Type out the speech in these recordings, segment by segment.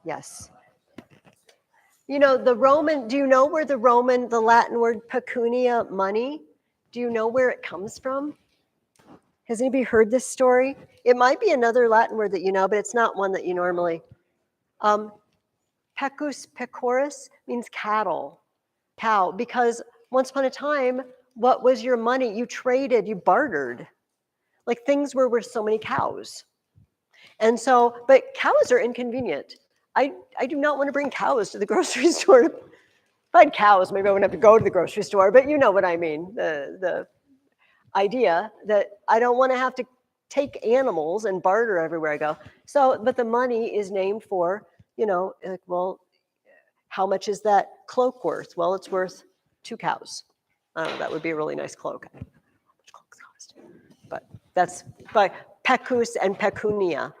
Yes. You know, the Roman, do you know where the Latin word pecunia, money, do you know where it comes from? Has anybody heard this story? It might be another Latin word that you know, but it's not one that you normally. Pecus pecoris means cattle, cow, because once upon a time, what was your money? You traded, you bartered. Like things were worth so many cows. And so, but cows are inconvenient. I do not want to bring cows to the grocery store. If I had cows, maybe I wouldn't have to go to the grocery store, but you know what I mean. The idea that I don't want to have to take animals and barter everywhere I go. So, but the money is named for, you know, like, well, how much is that cloak worth? Well, it's worth 2 cows. I don't know, that would be a really nice cloak. How much cloaks cost? But that's by pecus and pecunia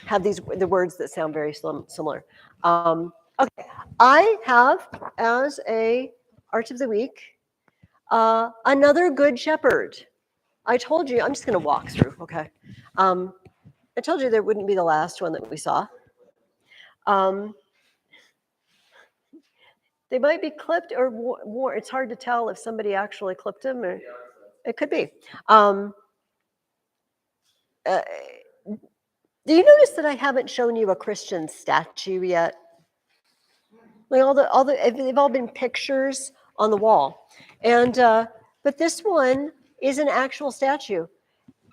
have the words that sound very similar. Okay, I have as a Art of the Week another Good Shepherd. I told you, I'm just going to walk through, okay? I told you there wouldn't be the last one that we saw. They might be clipped or worn. It's hard to tell if somebody actually clipped them, or it could be. Do you notice that I haven't shown you a Christian statue yet? Like they've all been pictures on the wall, and but this one is an actual statue,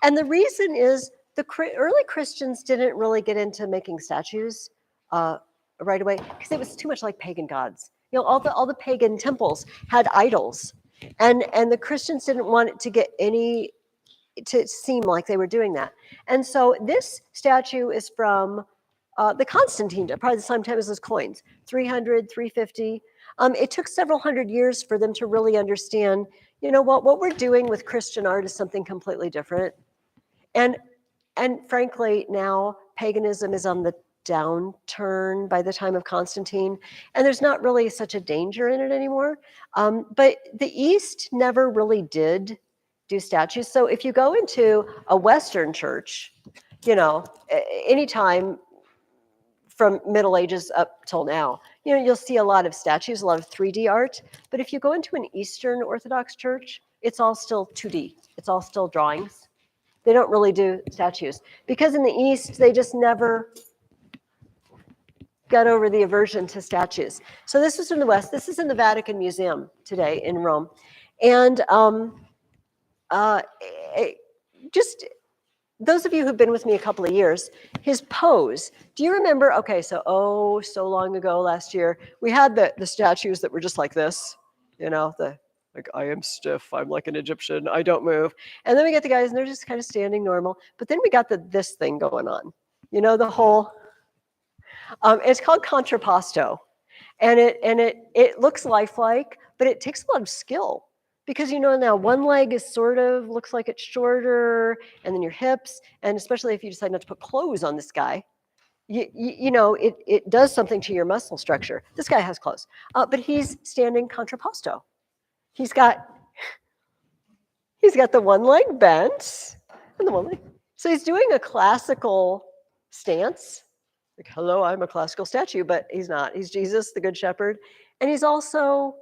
and the reason is the early Christians didn't really get into making statues right away because it was too much like pagan gods. You know, all the pagan temples had idols, and the Christians didn't want it to get any to seem like they were doing that. And so this statue is from the Constantine, probably the same time as those coins, 300, 350. It took several hundred years for them to really understand, you know, what we're doing with Christian art is something completely different. And frankly, now paganism is on the downturn by the time of Constantine, and there's not really such a danger in it anymore. But the East never really did do statues. So if you go into a Western church, you know, anytime from Middle Ages up till now, you know, you'll see a lot of statues, a lot of 3D art. But if you go into an Eastern Orthodox church, it's all still 2D. It's all still drawings. They don't really do statues because in the East, they just never got over the aversion to statues. So this is in the West. This is in the Vatican Museum today in Rome. And just those of you who've been with me a couple of years, his pose, do you remember? Okay, so so long ago last year, we had the statues that were just like this, you know, like, I am stiff, I'm like an Egyptian, I don't move. And then we get the guys and they're just kind of standing normal. But then we got this thing going on, you know, the whole, it's called contrapposto. And it looks lifelike, but it takes a lot of skill. Because, you know, now one leg is sort of looks like it's shorter, and then your hips, and especially if you decide not to put clothes on this guy, you know, it does something to your muscle structure. This guy has clothes, but he's standing contrapposto. He's got the one leg bent, and the one leg. So he's doing a classical stance. Like, hello, I'm a classical statue, but he's not. He's Jesus, the Good Shepherd. And he's also,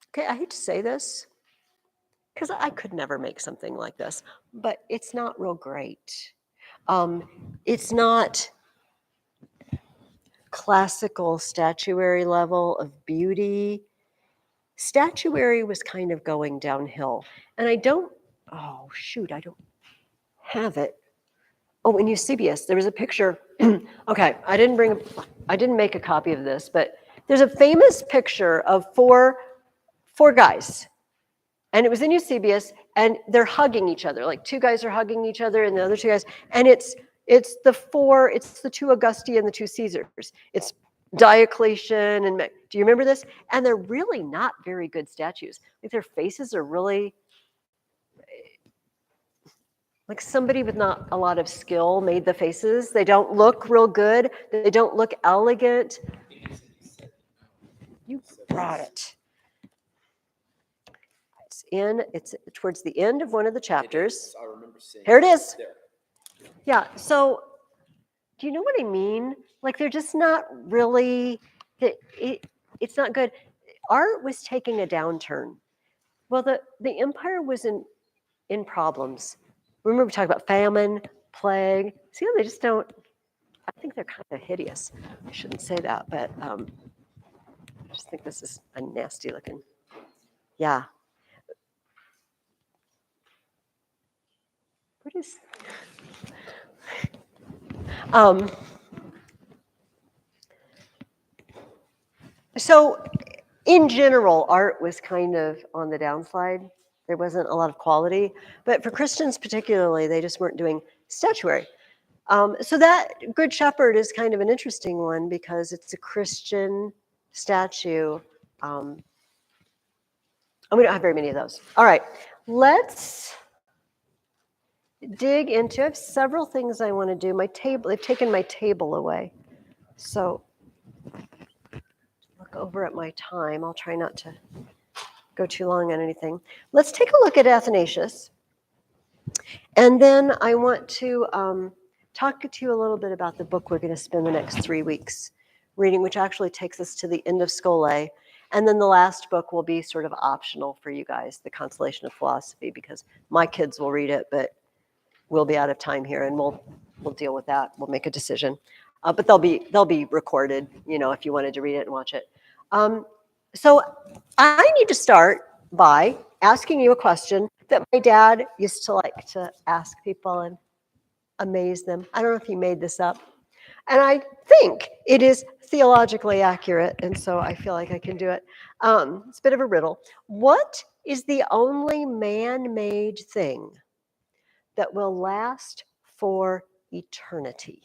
okay, I hate to say this, because I could never make something like this, but it's not real great. It's not classical statuary level of beauty. Statuary was kind of going downhill. And I don't have it. Oh, in Eusebius, there was a picture. Okay, I didn't make a copy of this, but there's a famous picture of four guys. And it was in Eusebius, and they're hugging each other. Like 2 guys are hugging each other, and the other 2 guys. And it's the 2 Augusti and the 2 Caesars. It's Diocletian and do you remember this? And they're really not very good statues. Like their faces are really like somebody with not a lot of skill made the faces. They don't look real good. They don't look elegant. You brought it. It's towards the end of one of the chapters. I remember seeing Here it is. There. Yeah, so Do you know what I mean? Like they're just not really, it's not good. Art was taking a downturn. Well, the empire was in problems. Remember we talked about famine, plague. See how they just don't, I think they're kind of hideous. I shouldn't say that, but I just think this is a nasty looking. Yeah. What is, so in general, art was kind of on the downside. There wasn't a lot of quality, but for Christians particularly, they just weren't doing statuary. So that Good Shepherd is kind of an interesting one because it's a Christian statue. And we don't have very many of those. All right, let's dig into, I have several things I want to do. My table, they've taken my table away. So look over at my time. I'll try not to go too long on anything. Let's take a look at Athanasius. And then I want to talk to you a little bit about the book we're going to spend the next 3 weeks reading, which actually takes us to the end of Scholae. And then the last book will be sort of optional for you guys, The Consolation of Philosophy, because my kids will read it, but we'll be out of time here, and we'll deal with that. We'll make a decision. But they'll be recorded, you know, if you wanted to read it and watch it. So I need to start by asking you a question that my dad used to like to ask people and amaze them. I don't know if he made this up. And I think it is theologically accurate, and so I feel like I can do it. It's a bit of a riddle. What is the only man-made thing that will last for eternity?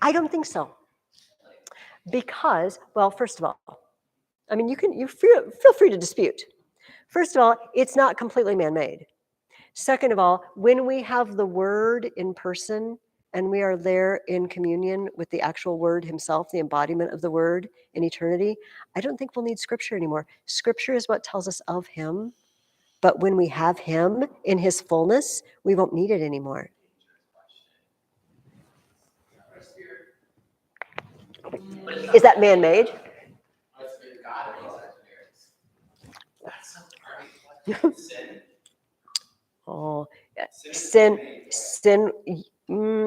I don't think so. Because, well, first of all, I mean, you feel free to dispute. First of all, it's not completely man-made. Second of all, when we have the Word in person and we are there in communion with the actual Word himself, the embodiment of the Word in eternity, I don't think we'll need Scripture anymore. Scripture is what tells us of him, but when we have him in his fullness, we won't need it anymore. Is that man-made? Oh, sin,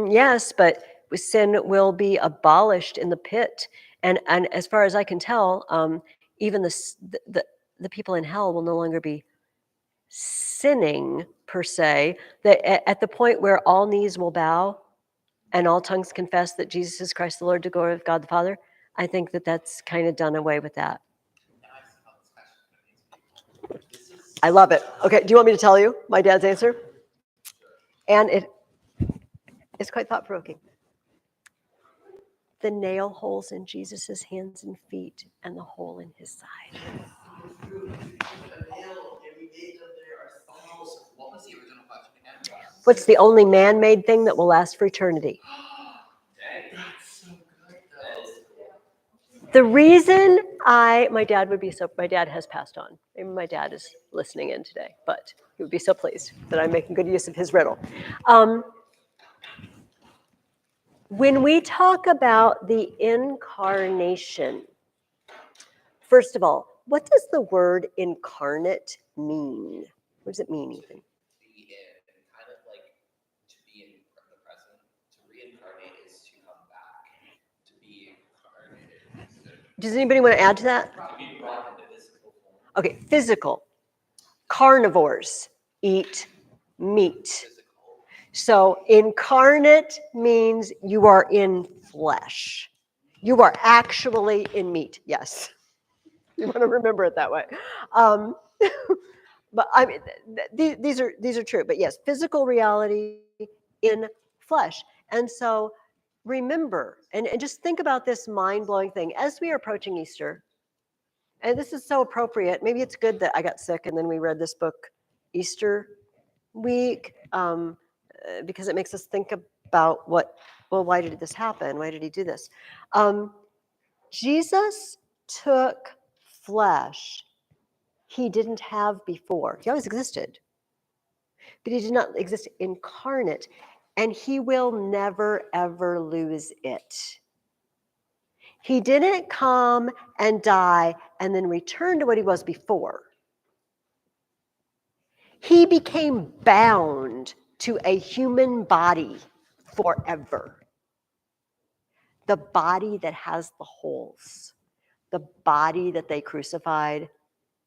yes, but sin will be abolished in the pit. And as far as I can tell, even the people in hell will no longer be sinning per se. That at the point where all knees will bow and all tongues confess that Jesus is Christ the Lord, to glory of God the Father, I think that that's kind of done away with that. I love it. Okay, do you want me to tell you my dad's answer? And it's quite thought-provoking. The nail holes in Jesus's hands and feet and the hole in his side. What's the only man-made thing that will last for eternity? The reason my dad has passed on. Maybe my dad is listening in today, but he would be so pleased that I'm making good use of his riddle. When we talk about the incarnation, first of all, what does the word incarnate mean? What does it mean, Ethan? Kind of like to be in the present. To reincarnate is to come back. To be incarnated. Does anybody want to add to that? Okay, physical. Carnivores eat meat. So incarnate means you are in flesh. You are actually in meat. Yes. You want to remember it that way. But I mean, these are true. But yes, physical reality in flesh. And so remember, and just think about this mind-blowing thing. As we are approaching Easter, and this is so appropriate, maybe it's good that I got sick and then we read this book Easter week, because it makes us think about why did this happen? Why did he do this? Jesus took flesh he didn't have before. He always existed, but he did not exist incarnate. and he will never, ever lose it. He didn't come and die and then return to what he was before. He became bound to a human body forever. The body that has the holes, the body that they crucified,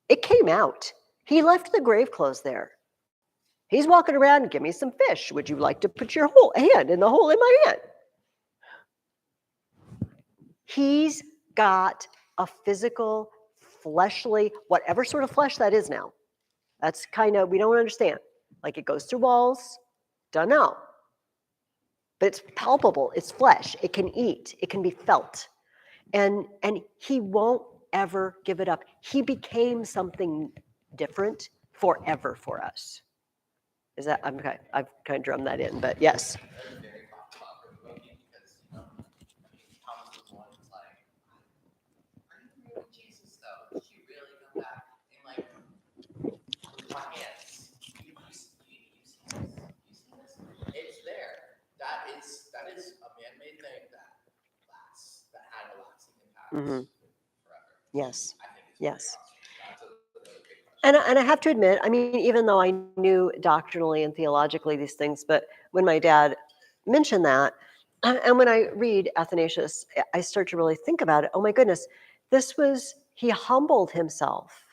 it came out. He left the grave clothes there. He's walking around, give me some fish. Would you like to put your whole hand in the hole in my hand? He's got a physical, fleshly, whatever sort of flesh that is now. That's kind of, we don't understand. Like it goes through walls, don't know. But it's palpable, it's flesh, it can eat, it can be felt. And he won't ever give it up. He became something different forever for us. Is that, okay, I've kind of drummed that in, but yes. That's very thought-provoking because, Thomas was one who's like, are you really Jesus though? Did you really come back? And like, with my hands, you see this? It's there. That is a man-made thing that lasts, that had a lasting impact forever. Yes, I think it's yes. awesome. That's a really big question. And I have to admit, I mean, even though I knew doctrinally and theologically these things, but when my dad mentioned that, and when I read Athanasius, I start to really think about it. Oh my goodness, he humbled himself.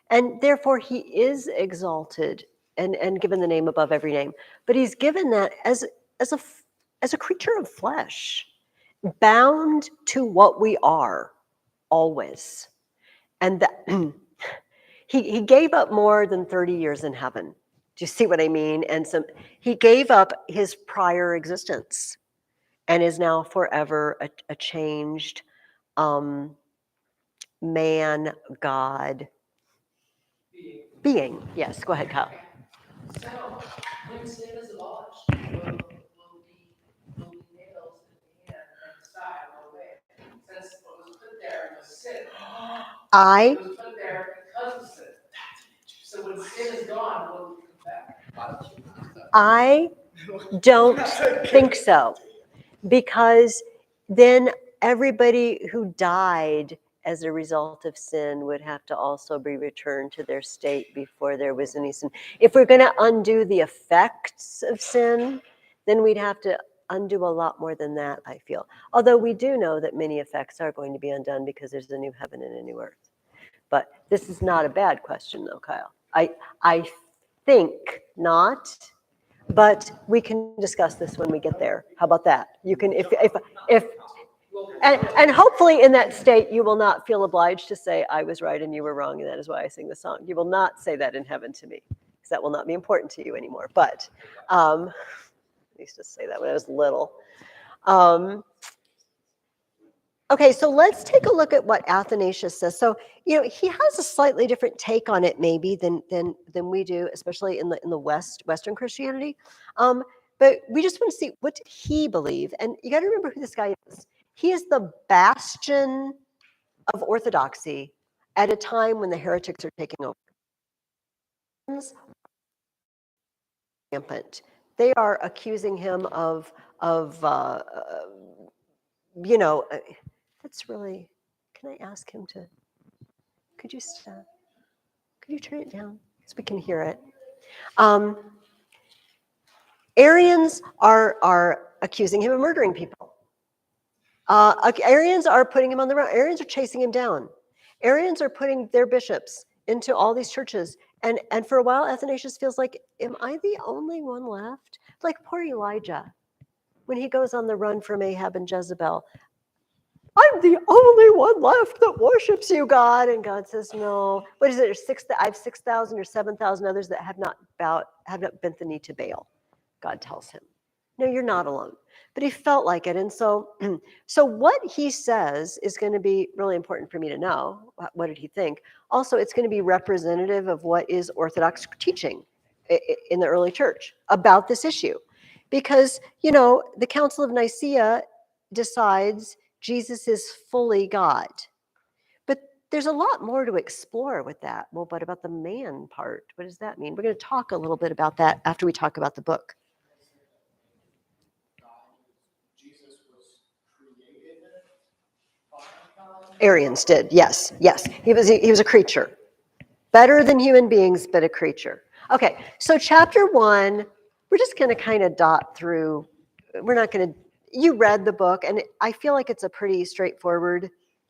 And therefore he is exalted and given the name above every name. But he's given that as a creature of flesh, bound to what we are always. And that he gave up more than 30 years in heaven. Do you see what I mean? And he gave up his prior existence and is now forever a changed man, God, being. Yes, go ahead, Kyle. So, when sin is abolished, will be nails in the hand and side no way. Since what was put there was sin. It was put there because of sin. So when sin is gone, will it come back? I don't think so, because then everybody who died as a result of sin would have to also be returned to their state before there was any sin. If we're going to undo the effects of sin, then we'd have to undo a lot more than that, I feel. Although we do know that many effects are going to be undone because there's a new heaven and a new earth. But this is not a bad question, though, Kyle. I think not, but we can discuss this when we get there. How about that? You can, if and hopefully in that state, you will not feel obliged to say, I was right and you were wrong, and that is why I sing the song. You will not say that in heaven to me, because that will not be important to you anymore. But I used to say that when I was little. Okay, so let's take a look at what Athanasius says. So, he has a slightly different take on it, maybe than we do, especially in the Western Christianity. But we just want to see, what did he believe? And you got to remember who this guy is. He is the bastion of orthodoxy at a time when the heretics are taking over. Rampant. They are accusing him of that's really. Can I ask him to? Could you turn it down so we can hear it? Arians are accusing him of murdering people. Arians are putting him on the run. Arians are chasing him down. Arians are putting their bishops into all these churches. And for a while, Athanasius feels like, am I the only one left? Like poor Elijah, when he goes on the run from Ahab and Jezebel. I'm the only one left that worships you, God. And God says, no. What is it? I have 6,000 or 7,000 others that have not bent the knee to Baal. God tells him, no, you're not alone. But he felt like it. And so what he says is going to be really important for me to know. What did he think? Also, it's going to be representative of what is Orthodox teaching in the early church about this issue. Because, the Council of Nicaea decides Jesus is fully God. But there's a lot more to explore with that. Well, but about the man part, what does that mean? We're going to talk a little bit about that after we talk about the book. Aryans did, yes, yes. He was a creature. Better than human beings, but a creature. Okay, so chapter 1, we're just going to kind of dot through. We're not going to, you read the book, and I feel like it's a pretty straightforward,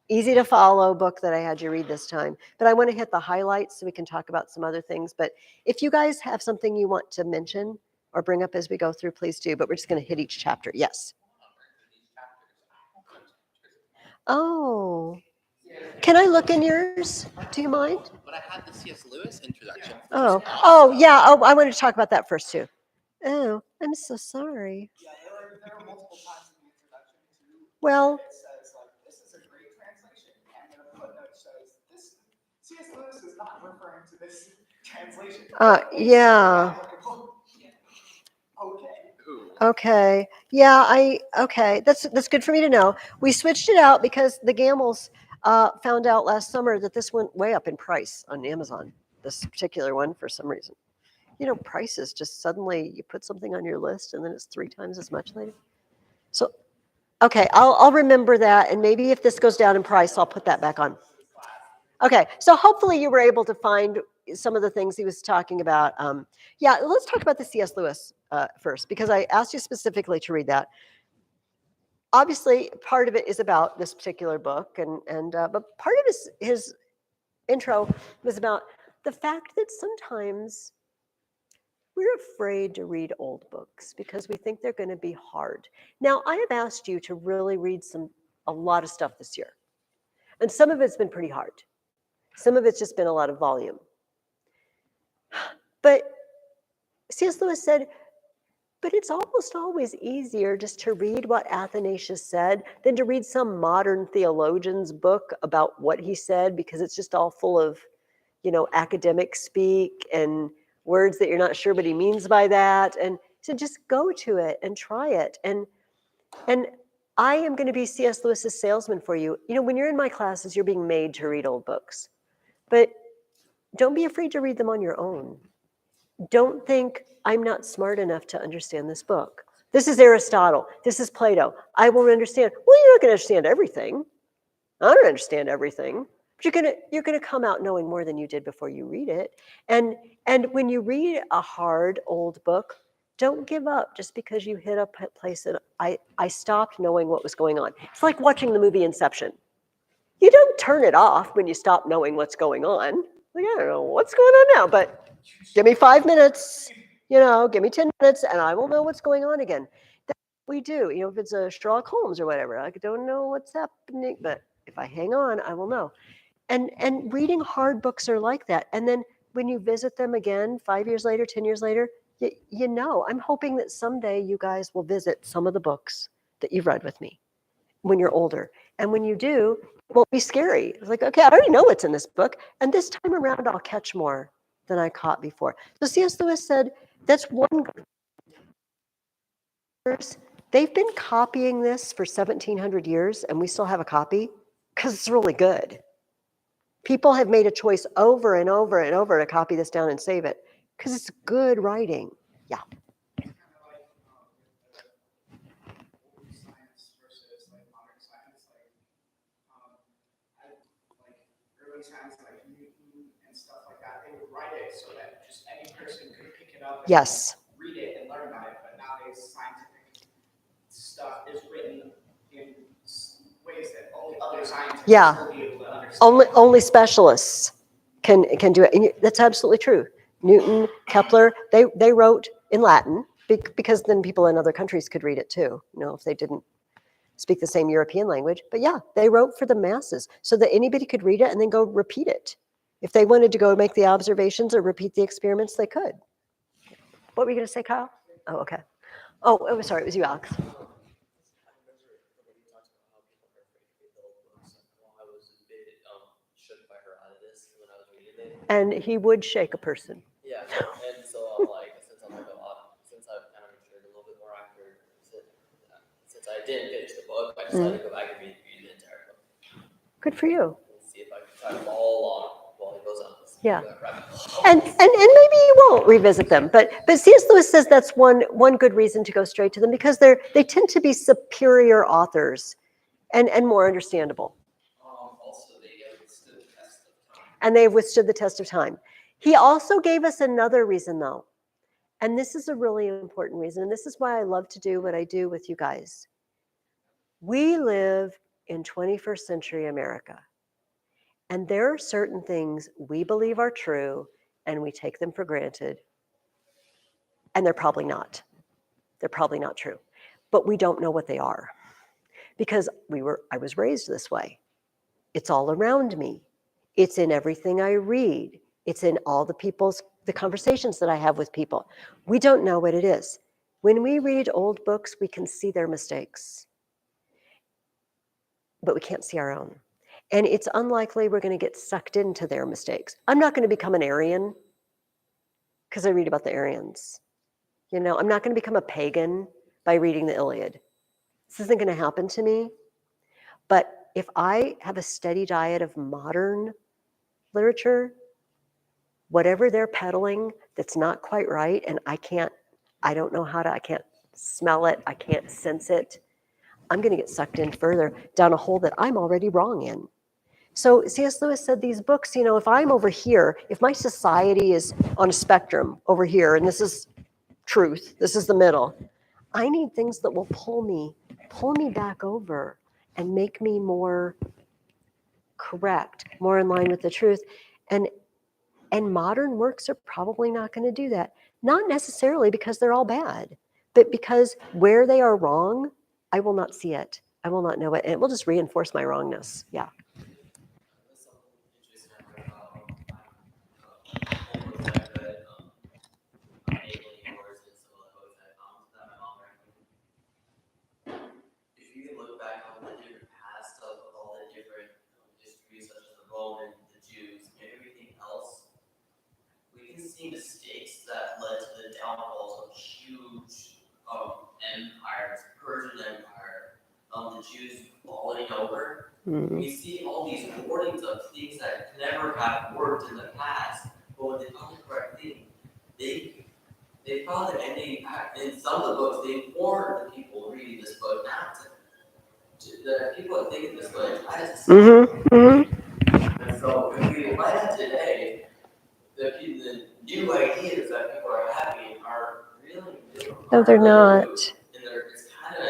easy to follow book that I had you read this time. But I want to hit the highlights so we can talk about some other things. But if you guys have something you want to mention or bring up as we go through, please do. But we're just going to hit each chapter. Yes. Oh. Can I look in yours? Do you mind? But I had the C.S. Lewis introduction. Oh, yeah. Oh, I wanted to talk about that first too. Oh, I'm so sorry. Yeah, there are multiple times in the introduction too. Well, It says like this is a great translation, and then a footnote says this C.S. Lewis is not referring to this translation. yeah. Okay. Okay. Yeah, okay. That's good for me to know. We switched it out because the Gamels found out last summer that this went way up in price on Amazon, this particular one for some reason. You know, prices just suddenly you put something on your list and then it's 3 times as much later. So, okay, I'll remember that, and maybe if this goes down in price, I'll put that back on. Okay, so hopefully you were able to find some of the things he was talking about. Yeah, let's talk about the C.S. Lewis first, because I asked you specifically to read that. Obviously, part of it is about this particular book, but part of his intro was about the fact that sometimes we're afraid to read old books because we think they're going to be hard. Now, I have asked you to really read a lot of stuff this year, and some of it's been pretty hard. Some of it's just been a lot of volume. But C.S. Lewis said, but it's almost always easier just to read what Athanasius said than to read some modern theologian's book about what he said, because it's just all full of, academic speak and words that you're not sure what he means by that. And so just go to it and try it. And I am going to be C.S. Lewis's salesman for you. When you're in my classes, you're being made to read old books. But don't be afraid to read them on your own. Don't think I'm not smart enough to understand this book. This is Aristotle. This is Plato. I won't understand. Well, you're not going to understand everything. I don't understand everything. But you're gonna come out knowing more than you did before you read it. And when you read a hard old book, don't give up just because you hit a place that I stopped knowing what was going on. It's like watching the movie Inception. You don't turn it off when you stop knowing what's going on. Like, I don't know what's going on now, but give me 5 minutes, give me 10 minutes, and I will know what's going on again. That's what we do. If it's a Sherlock Holmes or whatever, I don't know what's happening, but if I hang on, I will know. And reading hard books are like that. And then when you visit them again, 5 years later, 10 years later, you know. I'm hoping that someday you guys will visit some of the books that you've read with me when you're older. And when you do, it won't be scary. It's like, okay, I already know what's in this book. And this time around, I'll catch more than I caught before. So C.S. Lewis said, that's one. They've been copying this for 1,700 years, and we still have a copy because it's really good. People have made a choice over and over and over to copy this down and save it because it's good writing. Yeah. Science versus modern science, early science like Newton and stuff like that, they would write it so that just any person could pick it up and Yes. read it and learn about it. But nowadays, scientific stuff is written in ways that only other scientists will be able to understand. Only specialists can do it. And that's absolutely true. Newton, Kepler, they wrote in Latin because then people in other countries could read it too, if they didn't speak the same European language. But yeah, they wrote for the masses so that anybody could read it and then go repeat it. If they wanted to go make the observations or repeat the experiments, they could. What were you going to say, Kyle? Oh, okay. Oh, sorry, it was you, Alex. And he would shake a person. Yeah, and so I'm like, since I've kind of matured a little bit more after, since I didn't finish the book, I decided to go back and read the entire book. Good for you. And see if I can try to follow along while he goes on. Yeah. And maybe you won't revisit them, but C.S. Lewis says that's one good reason to go straight to them, because they tend to be superior authors and more understandable. and they've withstood the test of time. He also gave us another reason, though. And this is a really important reason. And this is why I love to do what I do with you guys. We live in 21st century America. And there are certain things we believe are true and we take them for granted. And they're probably not. They're probably not true. But we don't know what they are because I was raised this way. It's all around me. It's in everything I read. It's in all the conversations that I have with people. We don't know what it is. When we read old books, we can see their mistakes, but we can't see our own. And it's unlikely we're going to get sucked into their mistakes. I'm not going to become an Aryan because I read about the Aryans. I'm not going to become a pagan by reading the Iliad. This isn't going to happen to me. But if I have a steady diet of modern literature, whatever they're peddling that's not quite right, and I can't smell it, I can't sense it, I'm going to get sucked in further down a hole that I'm already wrong in. So C.S. Lewis said these books, if I'm over here, if my society is on a spectrum over here, and this is truth, this is the middle, I need things that will pull me back over and make me more correct, more in line with the truth. And modern works are probably not going to do that. Not necessarily because they're all bad, but because where they are wrong, I will not see it. I will not know it. And it will just reinforce my wrongness. Yeah. There's something interesting I read about old books that I read, enabling yours and some of the books that my mom recommended. If you can look back on the different past of all the different histories, such as the Roman, the Jews, and everything else, we can see mistakes that led to the downfalls of huge empires, Persian Empire, the Jews falling over. Mm. We see all these warnings of things that never have worked in the past, but when they found the correct thing, they found it, and in some of the books, they warned the people reading this book not to the people that think this way try to see. Mm-hmm. Mm-hmm. And so if we apply that today, the new ideas that people are having are really new. No, they're not. And it's kind of,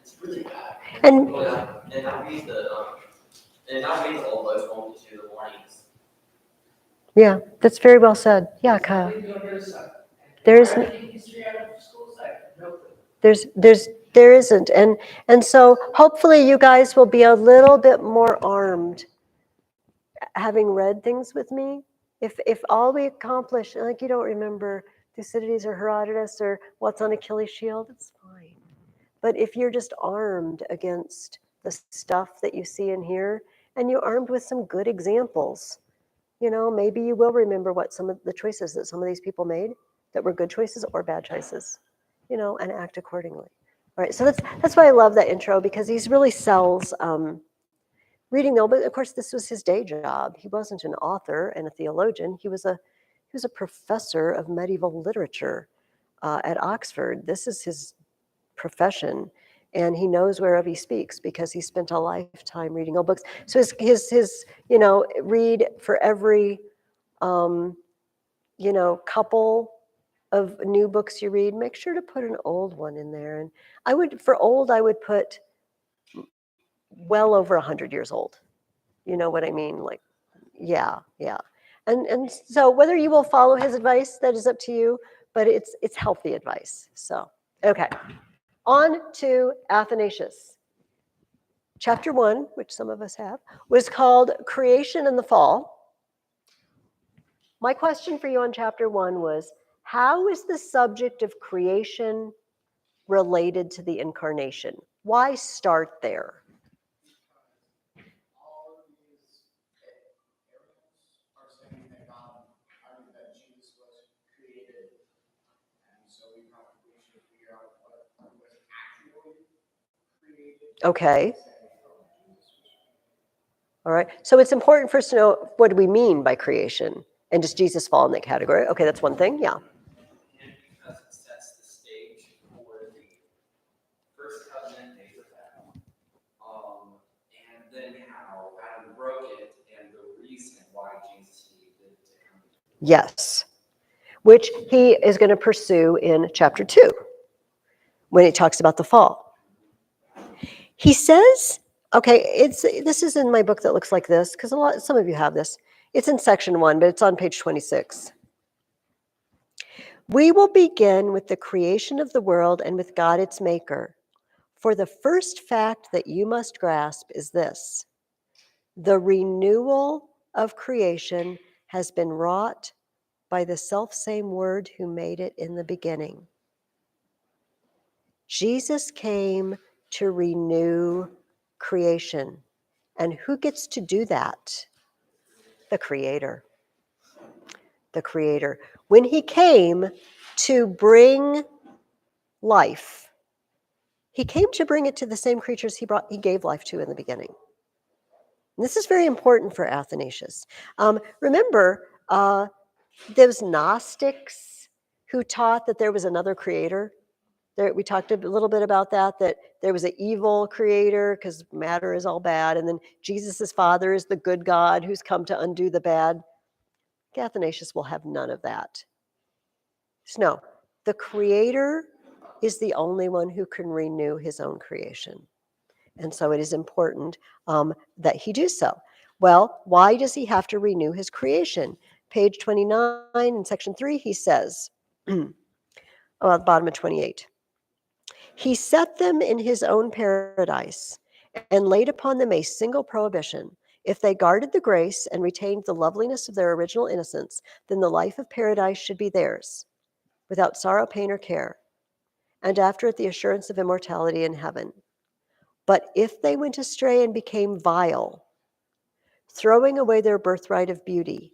it's really bad. And not read the old books won't get you the warnings. yeah, that's very well said. Yeah, Kyle. There isn't. And so hopefully you guys will be a little bit more armed having read things with me. If all we accomplish, like you don't remember Thucydides or Herodotus or what's on Achilles' shield, it's fine. But if you're just armed against the stuff that you see and hear, and you're armed with some good examples, maybe you will remember what some of the choices that some of these people made that were good choices or bad choices, and act accordingly. All right, so that's why I love that intro, because he really sells reading though. But of course, this was his day job. He wasn't an author and a theologian. He was a professor of medieval literature at Oxford. This is his profession, and he knows whereof he speaks because he spent a lifetime reading old books. So his read for every couple of new books you read, make sure to put an old one in there. And I would put well over 100 years old. You know what I mean? Like, yeah. And so whether you will follow his advice, that is up to you, but it's healthy advice. So, okay. On to Athanasius. Chapter 1, which some of us have, was called Creation and the Fall. My question for you on chapter 1 was, how is the subject of creation related to the incarnation? Why start there? All of these Arians are saying that that Jesus was created, and so we probably should figure out what was actually created. Okay. All right. So it's important for us to know, what do we mean by creation? And does Jesus fall in that category? Okay, that's one thing. Yeah. And because it sets the stage for the first covenant days of Adam, and then how Adam broke it, and the Yes. Which he is going to pursue in chapter 2 when he talks about the fall. He says, okay, this is in my book that looks like this, because some of you have this. It's in section 1, but it's on page 26. We will begin with the creation of the world and with God its maker. For the first fact that you must grasp is this: the renewal of creation has been wrought by the selfsame Word who made it in the beginning. Jesus came to renew creation. And who gets to do that? The Creator. The Creator. When he came to bring life, he came to bring it to the same creatures he gave life to in the beginning. And this is very important for Athanasius. Remember, those Gnostics who taught that there was another creator. We talked a little bit about that there was an evil creator because matter is all bad, and then Jesus' Father is the good God who's come to undo the bad. Athanasius will have none of that. So no, the Creator is the only one who can renew his own creation. And so it is important that he do so. Well, why does he have to renew his creation? Page 29 in section 3, he says, at the bottom of 28, he set them in his own paradise and laid upon them a single prohibition. If they guarded the grace and retained the loveliness of their original innocence, then the life of paradise should be theirs, without sorrow, pain, or care, and after it the assurance of immortality in heaven. But if they went astray and became vile, throwing away their birthright of beauty,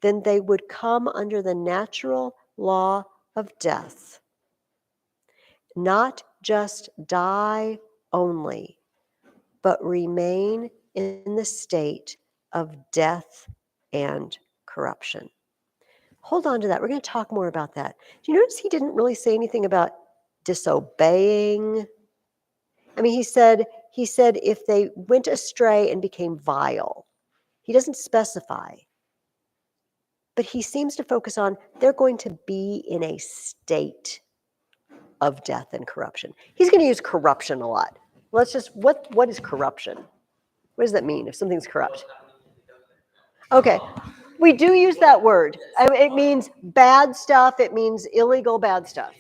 then they would come under the natural law of death. Not just die only, but remain in the state of death and corruption. Hold on to that. We're going to talk more about that. Do you notice he didn't really say anything about disobeying? I mean, he said if they went astray and became vile. He doesn't specify. But he seems to focus on they're going to be in a state of death and corruption. He's going to use corruption a lot. Let's just, what is corruption? What does that mean if something's corrupt? Okay, we do use that word. It means bad stuff. It means illegal bad stuff.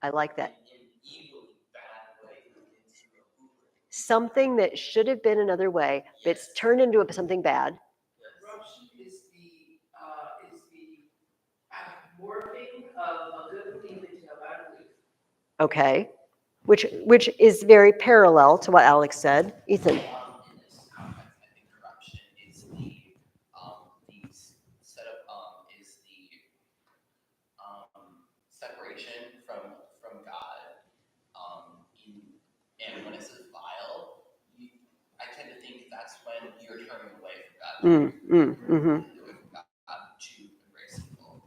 I like that. Something that should have been another way, but it's turned into something bad. Corruption is the morphing of a good belief into a bad belief. Okay, which is very parallel to what Alex said. Ethan. In this context, I think corruption is separation from God. And when it says vile, I tend to think that's when you're turning away from God. To embrace evil.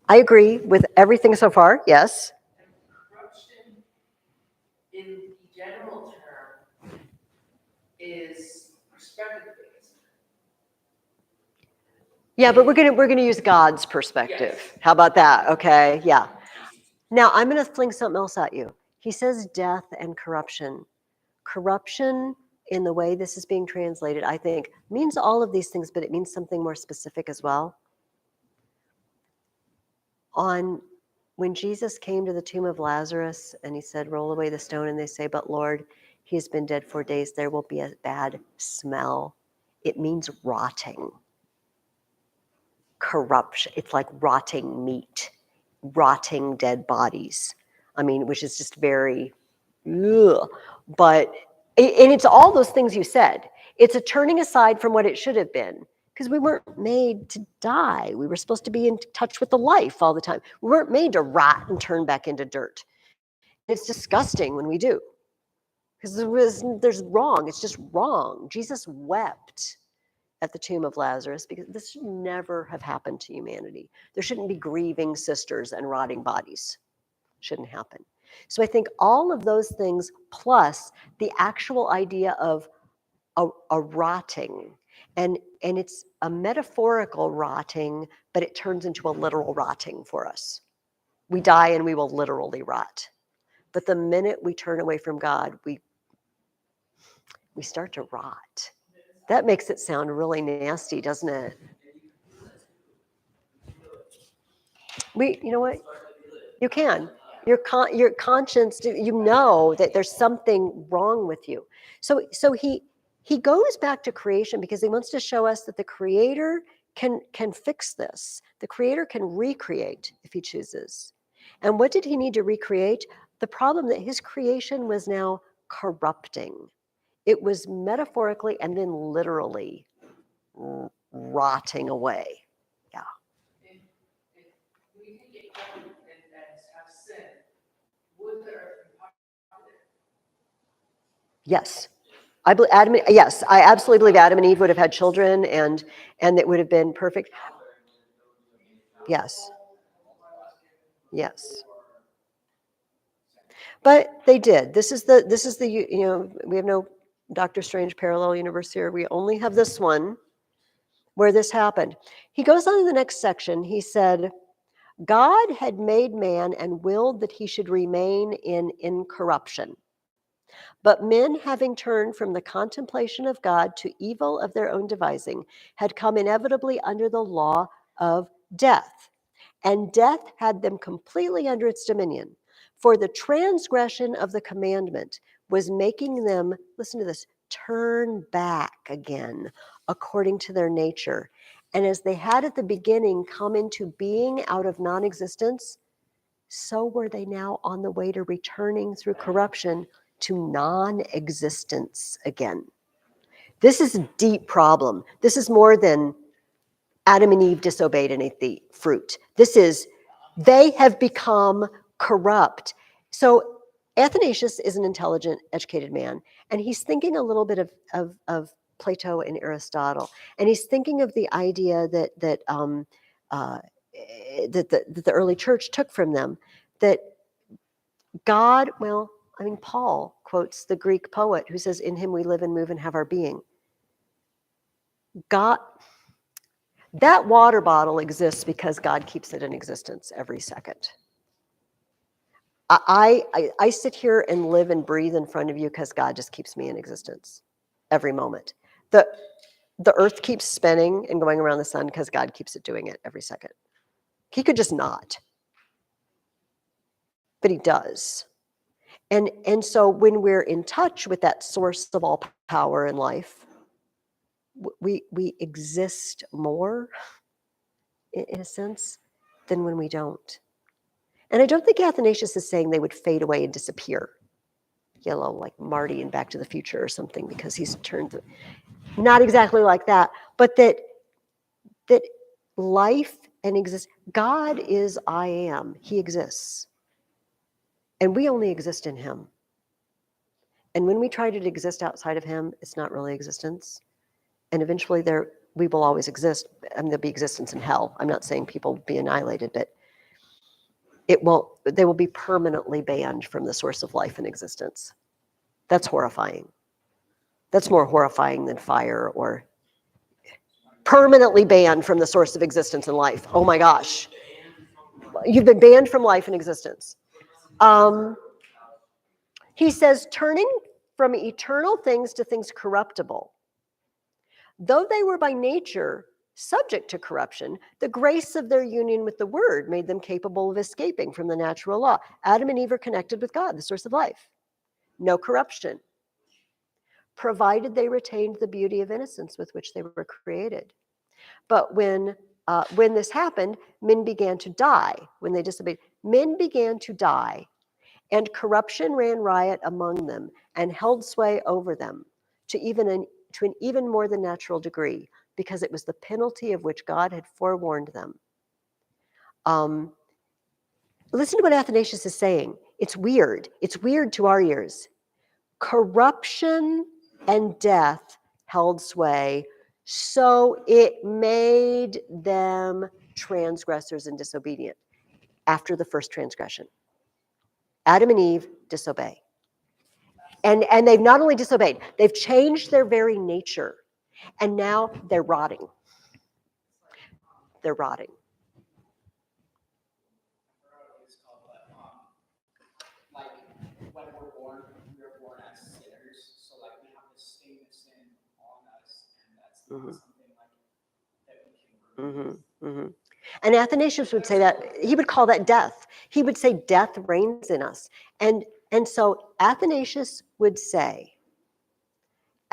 I agree with everything so far, yes. Corruption, in the general term, is perspective-based. Yeah, but we're gonna use God's perspective. Yes. How about that? Okay, yeah. Now I'm gonna fling something else at you. He says death and corruption. Corruption, in the way this is being translated, I think, means all of these things, but it means something more specific as well. When Jesus came to the tomb of Lazarus and he said, roll away the stone, and they say, but Lord, he has been dead 4 days, there will be a bad smell. It means rotting. Corruption, it's like rotting meat, rotting dead bodies. I mean, which is just very, ugh. And it's all those things you said. It's a turning aside from what it should have been, because we weren't made to die. We were supposed to be in touch with the life all the time. We weren't made to rot and turn back into dirt. It's disgusting when we do, because there's wrong. It's just wrong. Jesus wept at the tomb of Lazarus because this should never have happened to humanity. There shouldn't be grieving sisters and rotting bodies. shouldn't happen. So I think all of those things, plus the actual idea of a rotting, and it's a metaphorical rotting, but it turns into a literal rotting for us. We die and we will literally rot. But the minute we turn away from God, we start to rot. That makes it sound really nasty, doesn't it? You know what? You can. Your conscience, you know that there's something wrong with you. So he goes back to creation because he wants to show us that the Creator can fix this. The Creator can recreate if he chooses. And what did he need to recreate? The problem that his creation was now corrupting. It was metaphorically and then literally rotting away. Yeah. If we can get caught and have sin, would the earth be popular? Yes. Yes, I absolutely believe Adam and Eve would have had children and it would have been perfect. Yes. Yes. But they did. This is the we have no Doctor Strange parallel universe here. We only have this one where this happened. He goes on to the next section. He said, God had made man and willed that he should remain in incorruption. But men, having turned from the contemplation of God to evil of their own devising, had come inevitably under the law of death. And death had them completely under its dominion. For the transgression of the commandment was making them, listen to this, turn back again according to their nature. And as they had at the beginning come into being out of non-existence, so were they now on the way to returning through corruption to non-existence again. This is a deep problem. This is more than Adam and Eve disobeyed and ate the fruit. This is, they have become corrupt. So Athanasius is an intelligent, educated man, and he's thinking a little bit of Plato and Aristotle, and he's thinking of the idea that the early church took from them, that God, Paul quotes the Greek poet who says, in him we live and move and have our being. God, that water bottle exists because God keeps it in existence every second. I sit here and live and breathe in front of you because God just keeps me in existence every moment. The earth keeps spinning and going around the sun because God keeps it doing it every second. He could just not, but he does. And so when we're in touch with that source of all power in life, we exist more, in a sense, than when we don't. And I don't think Athanasius is saying they would fade away and disappear, like Marty in Back to the Future or something, because he's turned, not exactly like that, but that life and exist. God is I am. He exists. And we only exist in him. And when we try to exist outside of him, it's not really existence. And eventually we will always exist. There'll be existence in hell. I'm not saying people will be annihilated, but they will be permanently banned from the source of life and existence. That's horrifying. That's more horrifying than fire or permanently banned from the source of existence and life. Oh my gosh. You've been banned from life and existence. He says, turning from eternal things to things corruptible. Though they were by nature subject to corruption, the grace of their union with the Word made them capable of escaping from the natural law. Adam and Eve are connected with God, the source of life. No corruption, provided they retained the beauty of innocence with which they were created. But when this happened, men began to die. When they disobeyed, men began to die, and corruption ran riot among them and held sway over them to an even more than natural degree, because it was the penalty of which God had forewarned them. Listen to what Athanasius is saying. It's weird. It's weird to our ears. Corruption and death held sway, so it made them transgressors and disobedient after the first transgression. Adam and Eve disobey. And they've not only disobeyed, they've changed their very nature. And now they're rotting. They're rotting. It's called like when we're born as sinners. So like we have this stain of sin on us, and that's not something like that we can remove. And Athanasius would say that, he would call that death. He would say death reigns in us. And so Athanasius would say,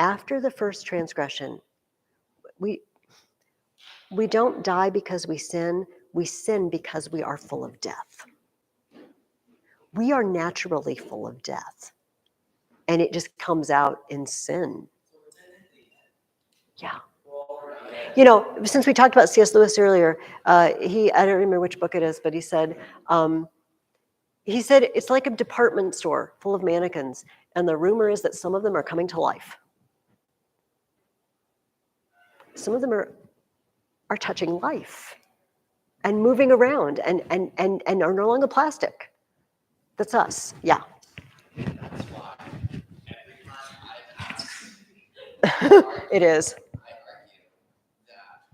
after the first transgression, we don't die because we sin because we are full of death. We are naturally full of death. And it just comes out in sin. Yeah. You know, since we talked about C.S. Lewis earlier, I don't remember which book it is, but he said it's like a department store full of mannequins, and the rumor is that some of them are coming to life. Some of them are touching life and moving around and are no longer plastic. That's us. Yeah. That's why every time I've asked, It is. I argue that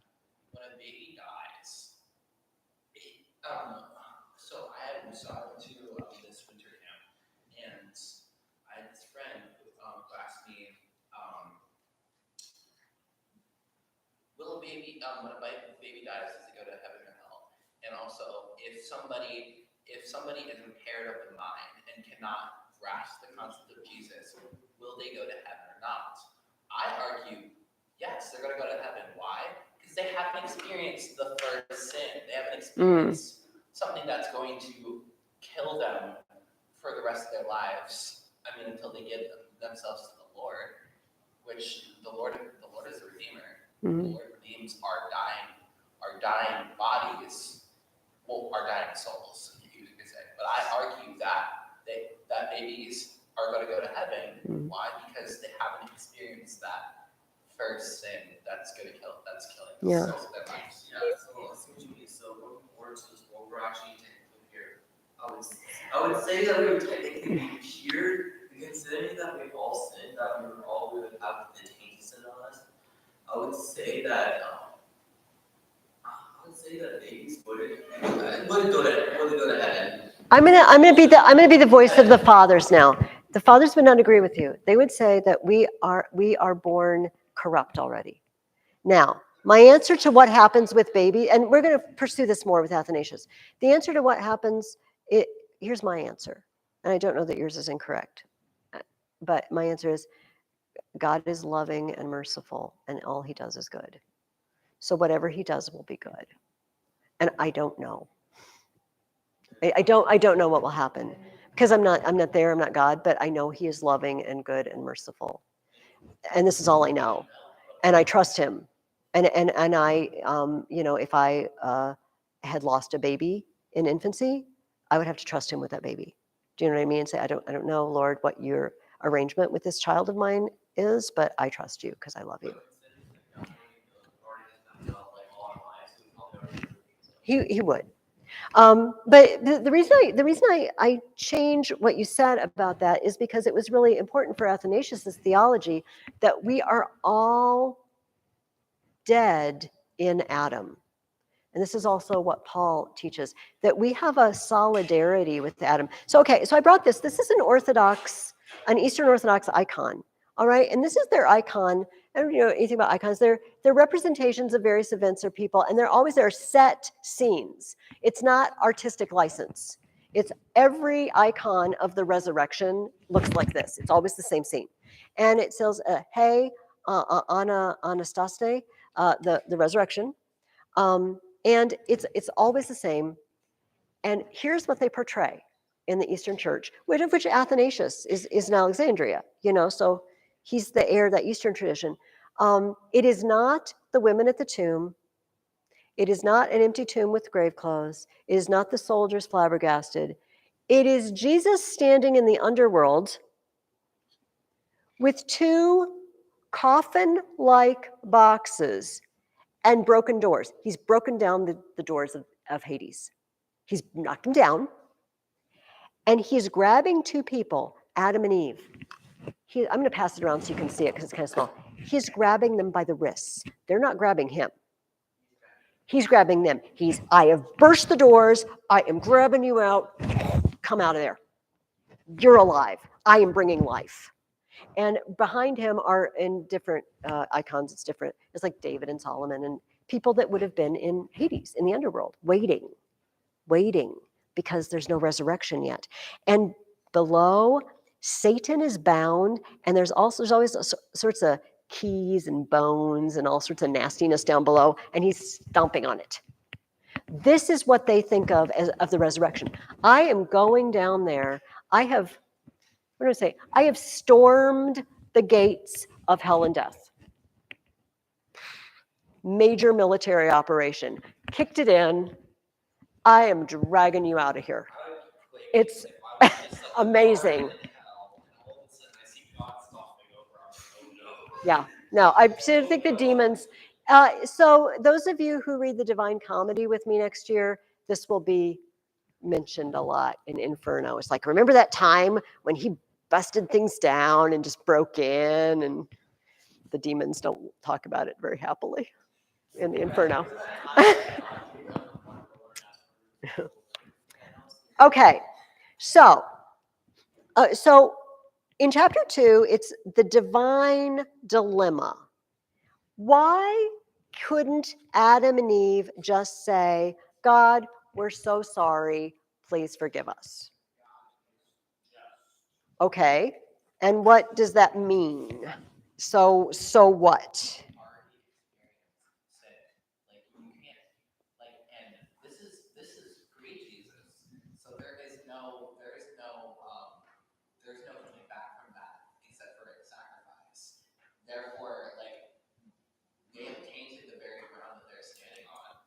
when a baby dies, so I went to this winter camp, and I had this friend who asked me, will a baby, when a baby dies, does it go to heaven or hell? And also, if somebody is impaired of the mind and cannot grasp the concept of Jesus, will they go to heaven or not? I argue, yes, they're going to go to heaven. Why? Because they haven't experienced the first sin. They haven't experienced something that's going to kill them for the rest of their lives. I mean, until they give themselves to the Lord, which the Lord is a redeemer. The Lord redeems our dying bodies, our dying souls, you could say. But I argue that babies are going to go to heaven. Why? Because they haven't experienced that first sin that's killing Yeah. souls of their lives. Yeah, so I see what you mean. So looking forward to this, what we're actually technically here. I would say that we would technically be here, considering that we've all sinned, that we would have the taint sin on us. I would say that babies wouldn't go to heaven. I'm gonna be the voice of the fathers now. The fathers would not agree with you. They would say that we are born corrupt already. Now, my answer to what happens with baby, and we're going to pursue this more with Athanasius. The answer to what happens, here's my answer, and I don't know that yours is incorrect, but my answer is God is loving and merciful, and all He does is good. So whatever He does will be good, and I don't know. I don't know what will happen because I'm not there. I'm not God, but I know He is loving and good and merciful, and this is all I know, and I trust Him. And I, if I had lost a baby in infancy, I would have to trust Him with that baby. Do you know what I mean? Say, I don't know, Lord, what your arrangement with this child of mine is, but I trust you because I love you. He would. But the reason I change what you said about that is because it was really important for Athanasius' theology that we are all dead in Adam. And this is also what Paul teaches, that we have a solidarity with Adam. So I brought this. This is an Eastern Orthodox icon, all right? And this is their icon. I don't know anything about icons. They're representations of various events or people, and they're set scenes. It's not artistic license. It's every icon of the resurrection looks like this. It's always the same scene. And it says, hey, Anastaste, the resurrection. And it's always the same. And here's what they portray in the Eastern Church, which Athanasius is in Alexandria, so he's the heir of that Eastern tradition. It is not the women at the tomb. It is not an empty tomb with grave clothes. It is not the soldiers flabbergasted. It is Jesus standing in the underworld with two coffin-like boxes and broken doors. He's broken down the doors of Hades. He's knocked them down. And he's grabbing two people, Adam and Eve. I'm going to pass it around so you can see it because it's kind of small. He's grabbing them by the wrists. They're not grabbing him. He's grabbing them. I have burst the doors. I am grabbing you out. Come out of there. You're alive. I am bringing life. And behind him are in different icons. It's different. It's like David and Solomon and people that would have been in Hades, in the underworld, waiting, because there's no resurrection yet. And below, Satan is bound, and there's always sorts of keys and bones and all sorts of nastiness down below, and he's stomping on it. This is what they think of as of the resurrection. I am going down there. I have stormed the gates of hell and death. Major military operation. Kicked it in. I am dragging you out of here. It's amazing. Yeah, no, I think the demons. So those of you who read the Divine Comedy with me next year, this will be mentioned a lot in Inferno. It's like, remember that time when he busted things down and just broke in, and the demons don't talk about it very happily in the Inferno. Okay, so in chapter 2, it's the divine dilemma. Why couldn't Adam and Eve just say, God, we're so sorry, please forgive us? Okay, and what does that mean? So what? There's no coming back from that except for a sacrifice. Therefore, like, they have tainted the very ground that they're standing on.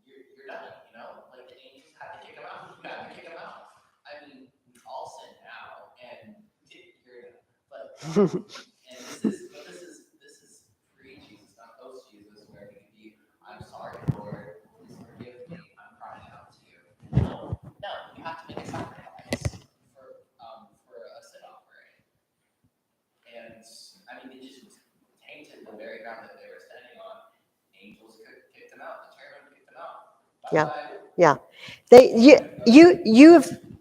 You're done, you know? Like, the angels had to kick them out. You had to kick them out. I mean, we all sin now, and you're done. But this is pre-Jesus, not post-Jesus, where we can be, I'm sorry, Lord, please forgive me, I'm crying out to you. No, you have to make a sacrifice for a sin offering. And I mean, they just tainted the very ground that they were standing on. Angels kicked them out. The cherubim kicked them out. Yeah.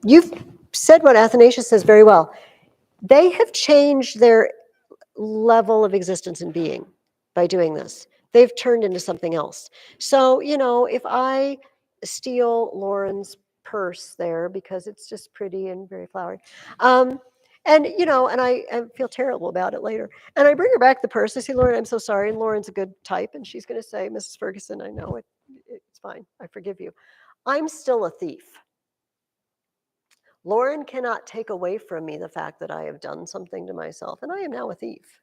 You've said what Athanasius says very well. They have changed their level of existence and being by doing this. They've turned into something else. So, if I steal Lauren's purse there because it's just pretty and very flowery, and I feel terrible about it later, and I bring her back the purse. I say, Lauren, I'm so sorry. And Lauren's a good type, and she's going to say, Mrs. Ferguson, I know it's fine. I forgive you. I'm still a thief. Lauren cannot take away from me the fact that I have done something to myself, and I am now a thief.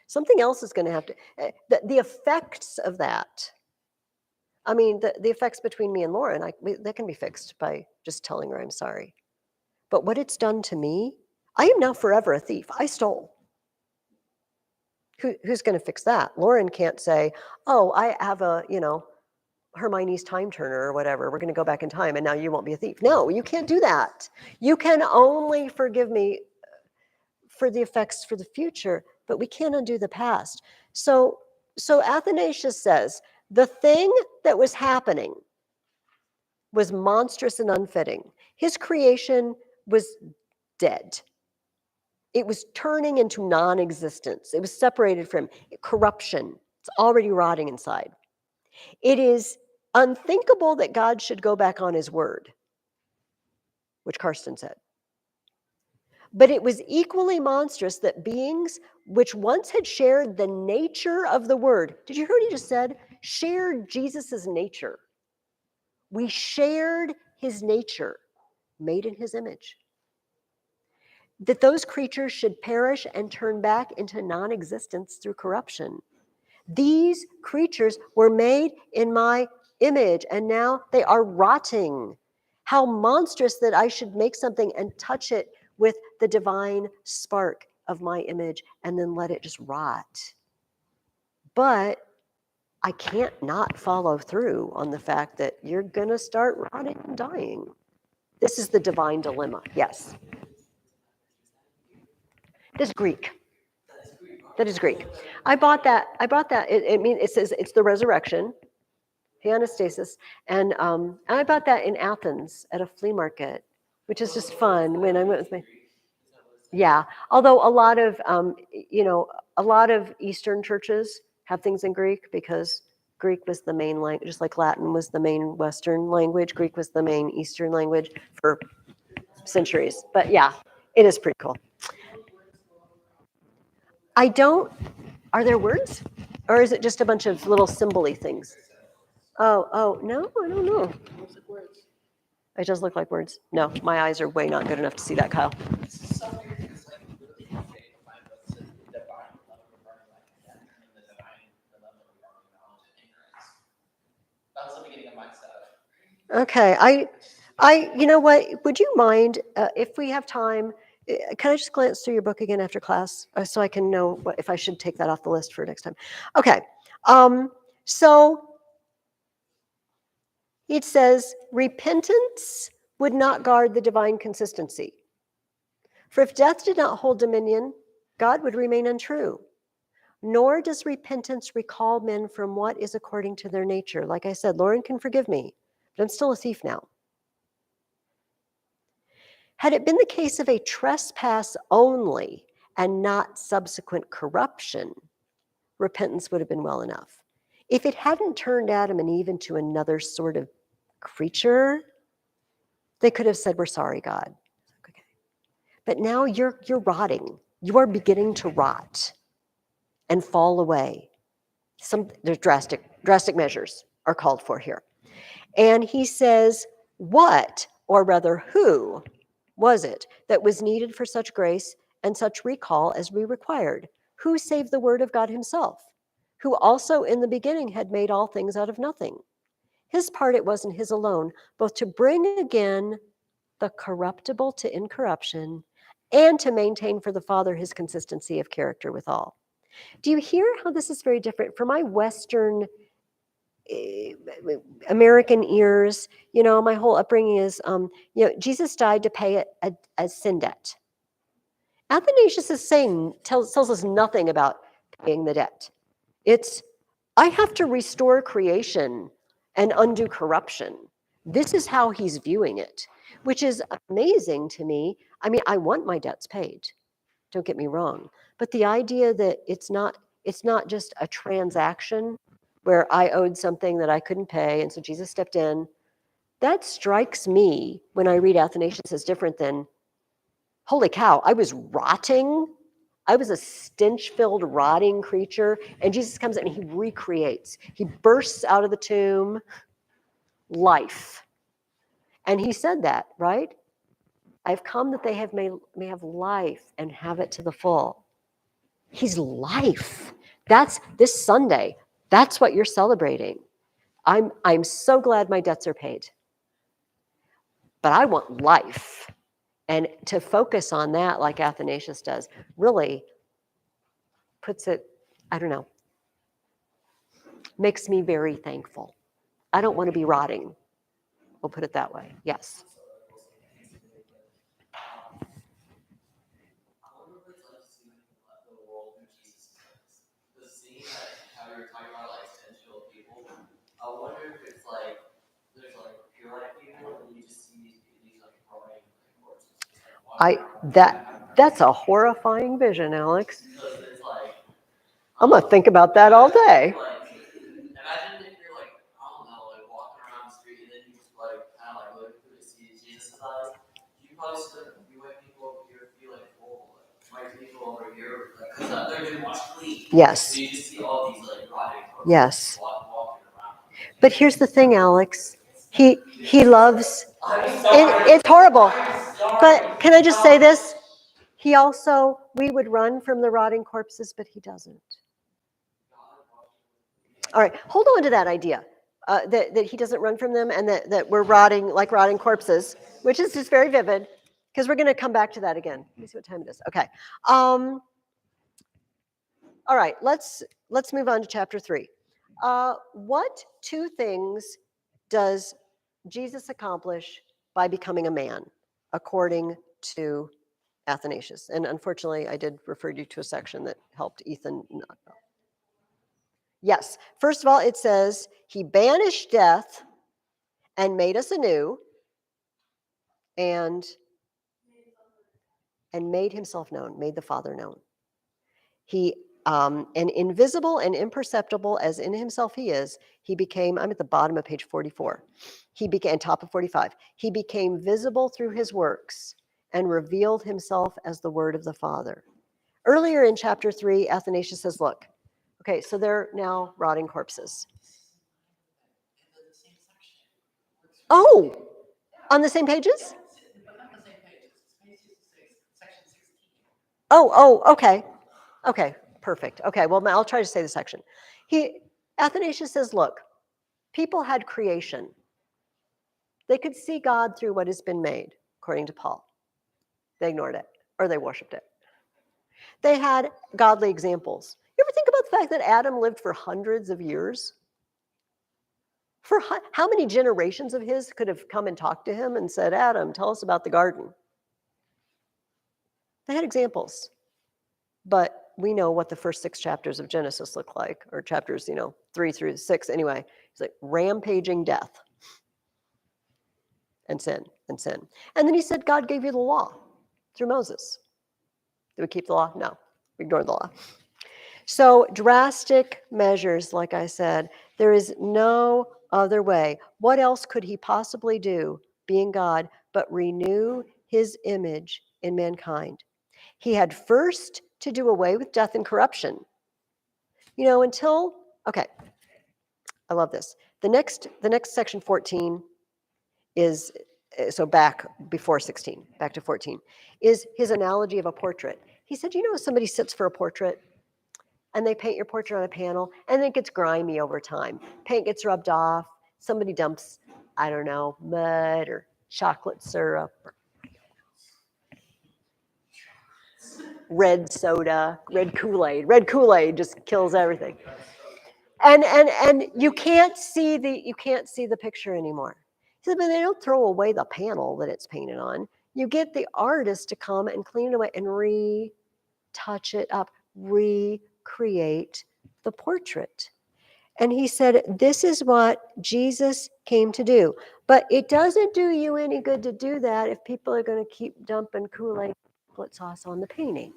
Something else is going to have to, the effects of that, I mean, the effects between me and Lauren, that can be fixed by just telling her I'm sorry. But what it's done to me, I am now forever a thief. I stole. Who's going to fix that? Lauren can't say, oh, I have a, Hermione's time turner or whatever. We're going to go back in time and now you won't be a thief. No, you can't do that. You can only forgive me for the effects for the future, but we can't undo the past. So Athanasius says, the thing that was happening was monstrous and unfitting. His creation was dead. It was turning into non-existence. It was separated from corruption. It's already rotting inside. It is unthinkable that God should go back on his word, which Karsten said. But it was equally monstrous that beings which once had shared the nature of the word, did you hear what he just said? Shared Jesus's nature. We shared his nature, made in his image. That those creatures should perish and turn back into non-existence through corruption. These creatures were made in my image, and now they are rotting. How monstrous that I should make something and touch it with the divine spark of my image and then let it just rot. But I can't not follow through on the fact that you're going to start rotting and dying. This is the divine dilemma. Yes. This is Greek. That is Greek. I bought that. It says it's the resurrection, the anastasis, and I bought that in Athens at a flea market, which is just fun when I went with my. Yeah, although a lot of a lot of Eastern churches have things in Greek because Greek was the main language, just like Latin was the main Western language. Greek was the main Eastern language for centuries. But yeah, it is pretty cool. I don't. Are there words, or is it just a bunch of little symbol-y things? Oh, no, I don't know. It does look like words. No, my eyes are way not good enough to see that, Kyle. This is so weird because like literally you say the Bible says the divine level regarding life and death, and the divine level regarding knowledge and ignorance. That was the beginning of my stuff. Okay, you know what? Would you mind if we have time? Can I just glance through your book again after class so I can know if I should take that off the list for next time? Okay, so it says repentance would not guard the divine consistency. For if death did not hold dominion, God would remain untrue. Nor does repentance recall men from what is according to their nature. Like I said, Lauren can forgive me, but I'm still a thief now. Had it been the case of a trespass only and not subsequent corruption, repentance would have been well enough. If it hadn't turned Adam and Eve into another sort of creature, they could have said, "We're sorry, God." Okay. But now you're rotting. You are beginning to rot and fall away. There's drastic measures are called for here. And he says, what, or rather who, was it that was needed for such grace and such recall as we required? Who saved the word of God himself, who also in the beginning had made all things out of nothing? His part it wasn't his alone, both to bring again the corruptible to incorruption and to maintain for the Father his consistency of character with all. Do you hear how this is very different? For my Western American ears, my whole upbringing is, Jesus died to pay a sin debt. Athanasius is saying, tells us nothing about paying the debt. It's, I have to restore creation and undo corruption. This is how he's viewing it, which is amazing to me. I mean, I want my debts paid. Don't get me wrong. But the idea that it's not just a transaction where I owed something that I couldn't pay, and so Jesus stepped in, that strikes me when I read Athanasius as different than, holy cow, I was rotting. I was a stench-filled, rotting creature, and Jesus comes in and he recreates. He bursts out of the tomb, life. And he said that, right? I've come that they may have life and have it to the full. He's life. That's this Sunday. That's what you're celebrating. I'm so glad my debts are paid. But I want life. And to focus on that like Athanasius does really puts it, I don't know, makes me very thankful. I don't want to be rotting. We'll put it that way. Yes. I wonder what it's like to see the world through Jesus' eyes. Because seeing how you were talking about sensual people, I wonder if it's like there's pure light people and you just see these growing corpses. That's a horrifying vision, Alex. Because it's I'm gonna think about that all day. Imagine if you're I don't know, walking around the street and then you just kind of look through to see Jesus' eyes. You probably see you white people over here feel white people over here because they're doing wash clean. Yes. So you just see all these rotting corpses Yes. walking around. But here's the thing, Alex. He loves. I'm sorry. It's horrible. I'm sorry. But can I just say this? We would run from the rotting corpses, but he doesn't. All right, hold on to that idea, that he doesn't run from them and that we're rotting like rotting corpses, which is just very vivid, because we're going to come back to that again. Let me see what time it is. Okay. All right, let's move on to chapter 3. What two things does Jesus accomplish by becoming a man, according to Athanasius. And unfortunately, I did refer you to a section that helped Ethan not know. Yes, first of all, it says, he banished death and made us anew, and made himself known, made the Father known. He, and invisible and imperceptible as in himself he is, he became, I'm at the bottom of page 44. He became, top of 45. He became visible through his works and revealed himself as the word of the Father. Earlier in chapter 3, Athanasius says, look, okay, so they're now rotting corpses. In the same section. Oh, on the same pages? But not the same pages. It's page 66, section 16. Oh, okay. Okay, perfect. Okay, well, I'll try to say the section. Athanasius says, look, people had creation. They could see God through what has been made, according to Paul. They ignored it, or they worshiped it. They had godly examples. You ever think about the fact that Adam lived for hundreds of years? For how many generations of his could have come and talked to him and said, Adam, tell us about the garden? They had examples. But we know what the first 6 chapters of Genesis look like, or chapters, 3 through 6 anyway. It's like rampaging death and sin and sin. And then he said, God gave you the law through Moses. Did we keep the law? No, we ignored the law. So drastic measures, like I said, there is no other way. What else could he possibly do, being God, but renew his image in mankind? He had first to do away with death and corruption. Okay, I love this. The next section 14 is, so back before 16, back to 14, is his analogy of a portrait. He said, somebody sits for a portrait and they paint your portrait on a panel and it gets grimy over time. Paint gets rubbed off. Somebody dumps, I don't know, mud or chocolate syrup or red soda, red Kool-Aid. Red Kool-Aid just kills everything. And you can't see the picture anymore. He said, but they don't throw away the panel that it's painted on. You get the artist to come and clean it away and retouch it up, recreate the portrait. And he said, this is what Jesus came to do. But it doesn't do you any good to do that if people are going to keep dumping Kool-Aid chocolate sauce on the painting.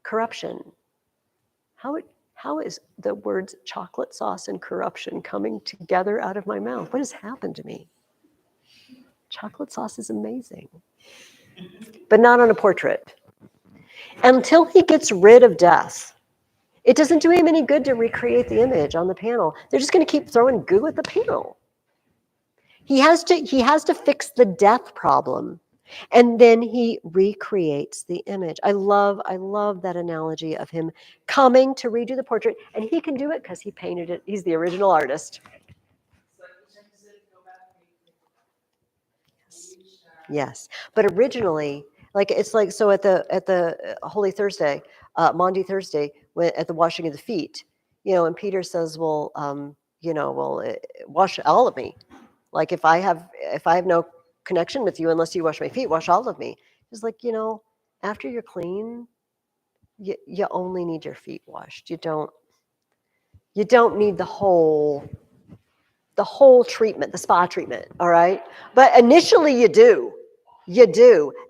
Corruption. How is the words chocolate sauce and corruption coming together out of my mouth? What has happened to me? Chocolate sauce is amazing, but not on a portrait. Until he gets rid of death, it doesn't do him any good to recreate the image on the panel. They're just going to keep throwing goo at the panel. He has to fix the death problem, and then he recreates the image. I love that analogy of him coming to redo the portrait, and he can do it because he painted it. He's the original artist. Yes, but originally, so at the Holy Thursday, Maundy Thursday, at the washing of the feet, and Peter says, "Well, wash all of me. Like if I have no connection with you unless you wash my feet, wash all of me." It's like, after you're clean, you only need your feet washed. You don't need the whole treatment, the spa treatment, all right? But initially you do.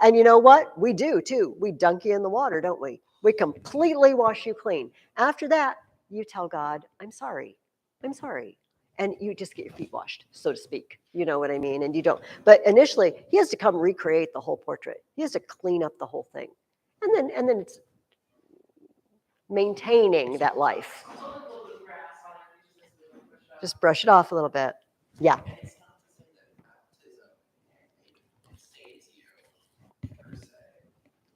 And you know what? We do too. We dunk you in the water, don't we? We completely wash you clean. After that, you tell God, I'm sorry. And you just get your feet washed, so to speak. You know what I mean? And you don't. But initially, he has to come recreate the whole portrait. He has to clean up the whole thing. And then it's maintaining that life. Just brush it off a little bit. Yeah. It's not to say that baptism saves you per se,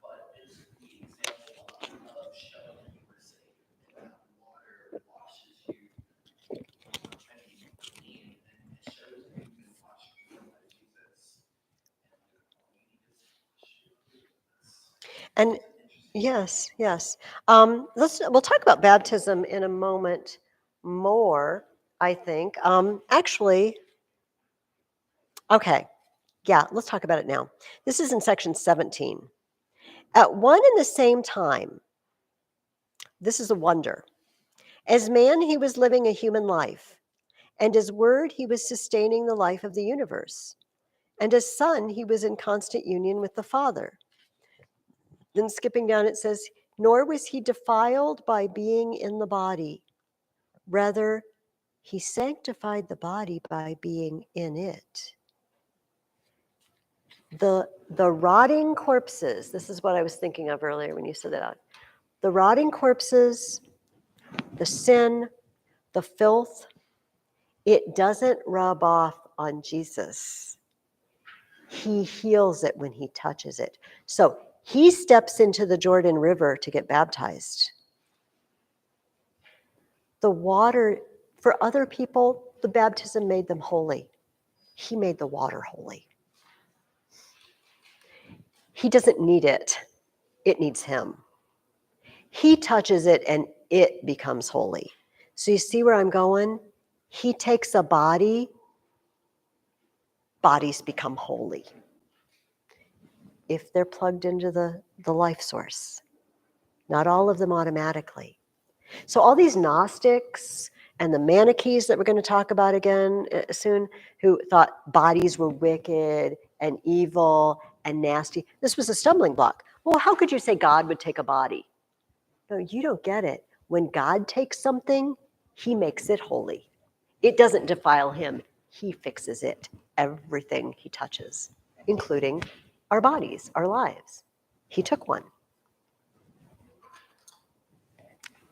but it's the example of showing that you were saved. That water washes you, clean, and it shows that you've been washed clean by Jesus. And yes. We'll talk about baptism in a moment more, I think. Actually, Okay, yeah, let's talk about it now. This is in section 17. At one and the same time, this is a wonder. As man, he was living a human life, and as word, he was sustaining the life of the universe. And as son, he was in constant union with the Father. Then skipping down, it says, nor was he defiled by being in the body. Rather, he sanctified the body by being in it. The rotting corpses, this is what I was thinking of earlier when you said that out. The rotting corpses, the sin, the filth, it doesn't rub off on Jesus. He heals it when he touches it. So he steps into the Jordan River to get baptized. The water, for other people, the baptism made them holy. He made the water holy. He doesn't need it. It needs him. He touches it and it becomes holy. So you see where I'm going? He takes a body, bodies become holy if they're plugged into the life source. Not all of them automatically. So all these Gnostics and the Manichees that we're going to talk about again soon, who thought bodies were wicked and evil and nasty, this was a stumbling block. Well, how could you say God would take a body? No, you don't get it. When God takes something, he makes it holy. It doesn't defile him. He fixes it. Everything he touches, including our bodies, our lives. He took one.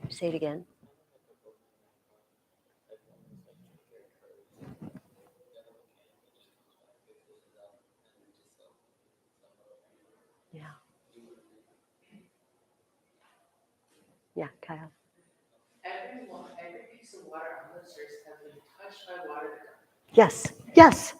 Say it again. Yeah. Yeah, Kyle. Every piece of water on the surface has been touched by water. Yes, yes.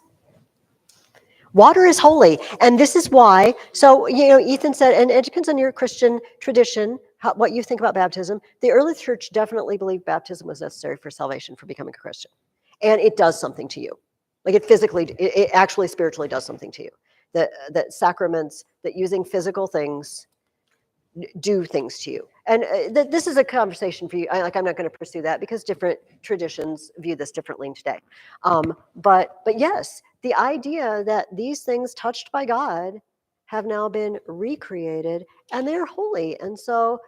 Water is holy. And this is why, so, Ethan said, and it depends on your Christian tradition, what you think about baptism. The early church definitely believed baptism was necessary for salvation, for becoming a Christian. And it does something to you. Like it actually spiritually does something to you. That sacraments, that using physical things do things to you. And this is a conversation for you. I'm not going to pursue that because different traditions view this differently today. But yes, the idea that these things touched by God have now been recreated and they're holy. And so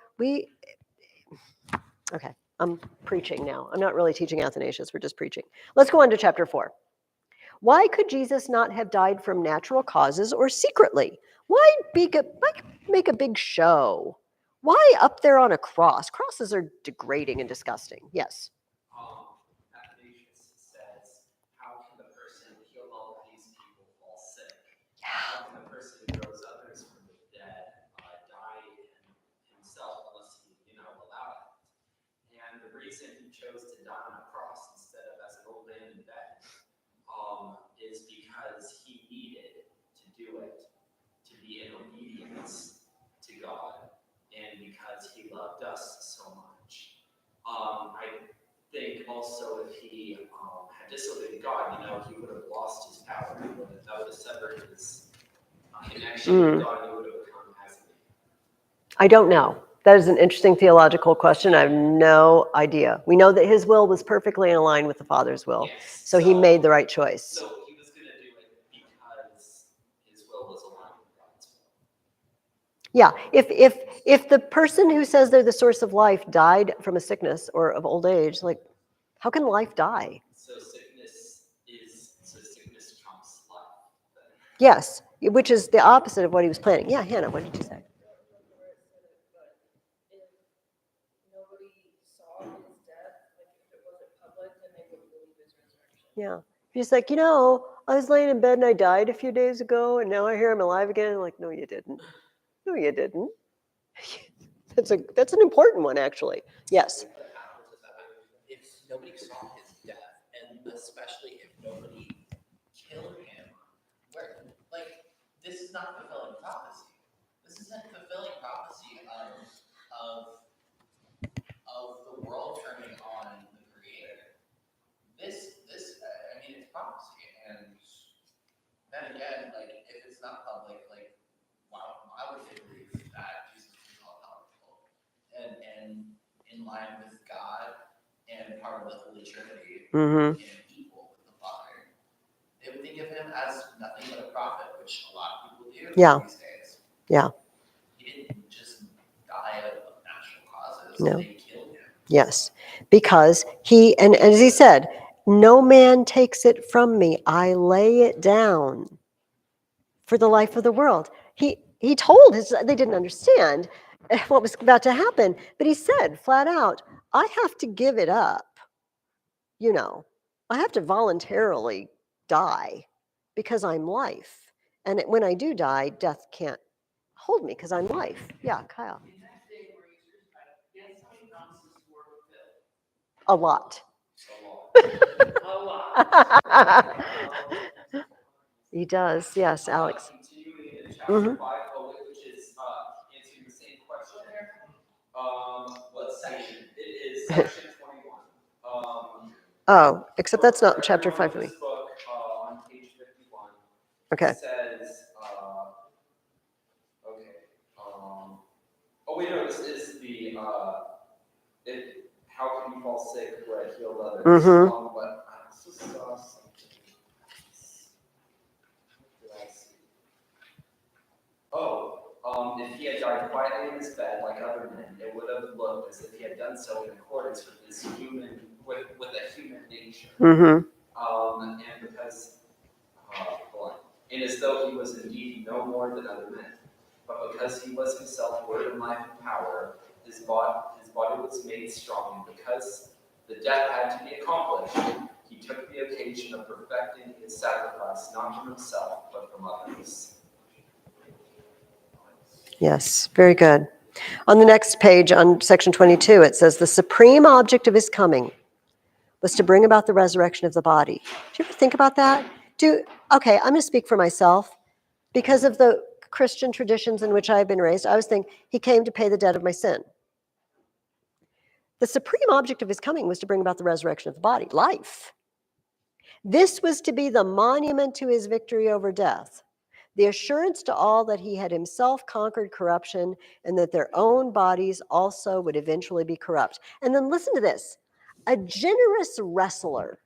okay, I'm preaching now. I'm not really teaching Athanasius, we're just preaching. Let's go on to chapter 4. Why could Jesus not have died from natural causes or secretly? Why make a big show? Why up there on a cross? Crosses are degrading and disgusting. Yes. Athanasius says, how can the person heal all of these people fall sick? How can the person who rose others from the dead die himself unless he, allowed it? And the reason he chose to die on a cross instead of as an old man in bed is because he needed to do it to be in obedience to God and because he loved us so much. I think also if he had disobeyed God, he would have lost his power. That would have severed his connection with God, and he would have become as a man. I don't know. That is an interesting theological question. I have no idea. We know that his will was perfectly in line with the Father's will. Yes. So he made the right choice. So he was going to do it because his will was aligned with God's will. Yeah, if the person who says they're the source of life died from a sickness or of old age, like, how can life die? So sickness trumps life. Yes, which is the opposite of what he was planning. Yeah, Hannah, what did you say? Yeah. He's like, I was laying in bed and I died a few days ago and now I hear I'm alive again. I'm like, no, you didn't. No, you didn't. That's an important one, actually. Yes. If nobody saw his death, and especially if nobody killed him, this is not fulfilling prophecy. This isn't fulfilling prophecy of the world turning on the Creator. This, it's prophecy, and line with God and part of the Holy Trinity Mm-hmm. and equal with the Father. They would think of him as nothing but a prophet, which a lot of people do Yeah. these days. Yeah. He didn't just die of natural causes. No. They killed him. Yes, because he, and as he said, no man takes it from me. I lay it down for the life of the world. He told his, they didn't understand what was about to happen, but he said flat out, I have to give it up. You know, I have to voluntarily die because I'm life. And when I do die, death can't hold me because I'm life. Yeah, Kyle. In that day where he was crucified, guess how many promises were fulfilled? A lot. A lot. He does, yes, Alex. Continuing in chapter Mhm. 5, which is answering the same question. What section? It is section 21. Oh, except that's not chapter 5 for me. This book on page 51 Okay. says, okay. Oh wait, no, this is the how can you fall sick where I healed others? Mhm. But I also saw something. What did I see? Oh, if he had died quietly in his bed like other men, it would have looked as if he had done so in accordance with his human, with a human nature. Mhm. And because, and as though he was indeed no more than other men, but because he was himself word and life and power, his body was made strong, and because the death had to be accomplished, he took the occasion of perfecting his sacrifice not from himself, but from others. Yes, very good. On the next page, on section 22, it says, the supreme object of his coming was to bring about the resurrection of the body. Do you ever think about that? Okay, I'm going to speak for myself. Because of the Christian traditions in which I've been raised, I always think he came to pay the debt of my sin. The supreme object of his coming was to bring about the resurrection of the body, life. This was to be the monument to his victory over death, the assurance to all that he had himself conquered corruption and that their own bodies also would eventually be corrupt. And then listen to this. A generous wrestler,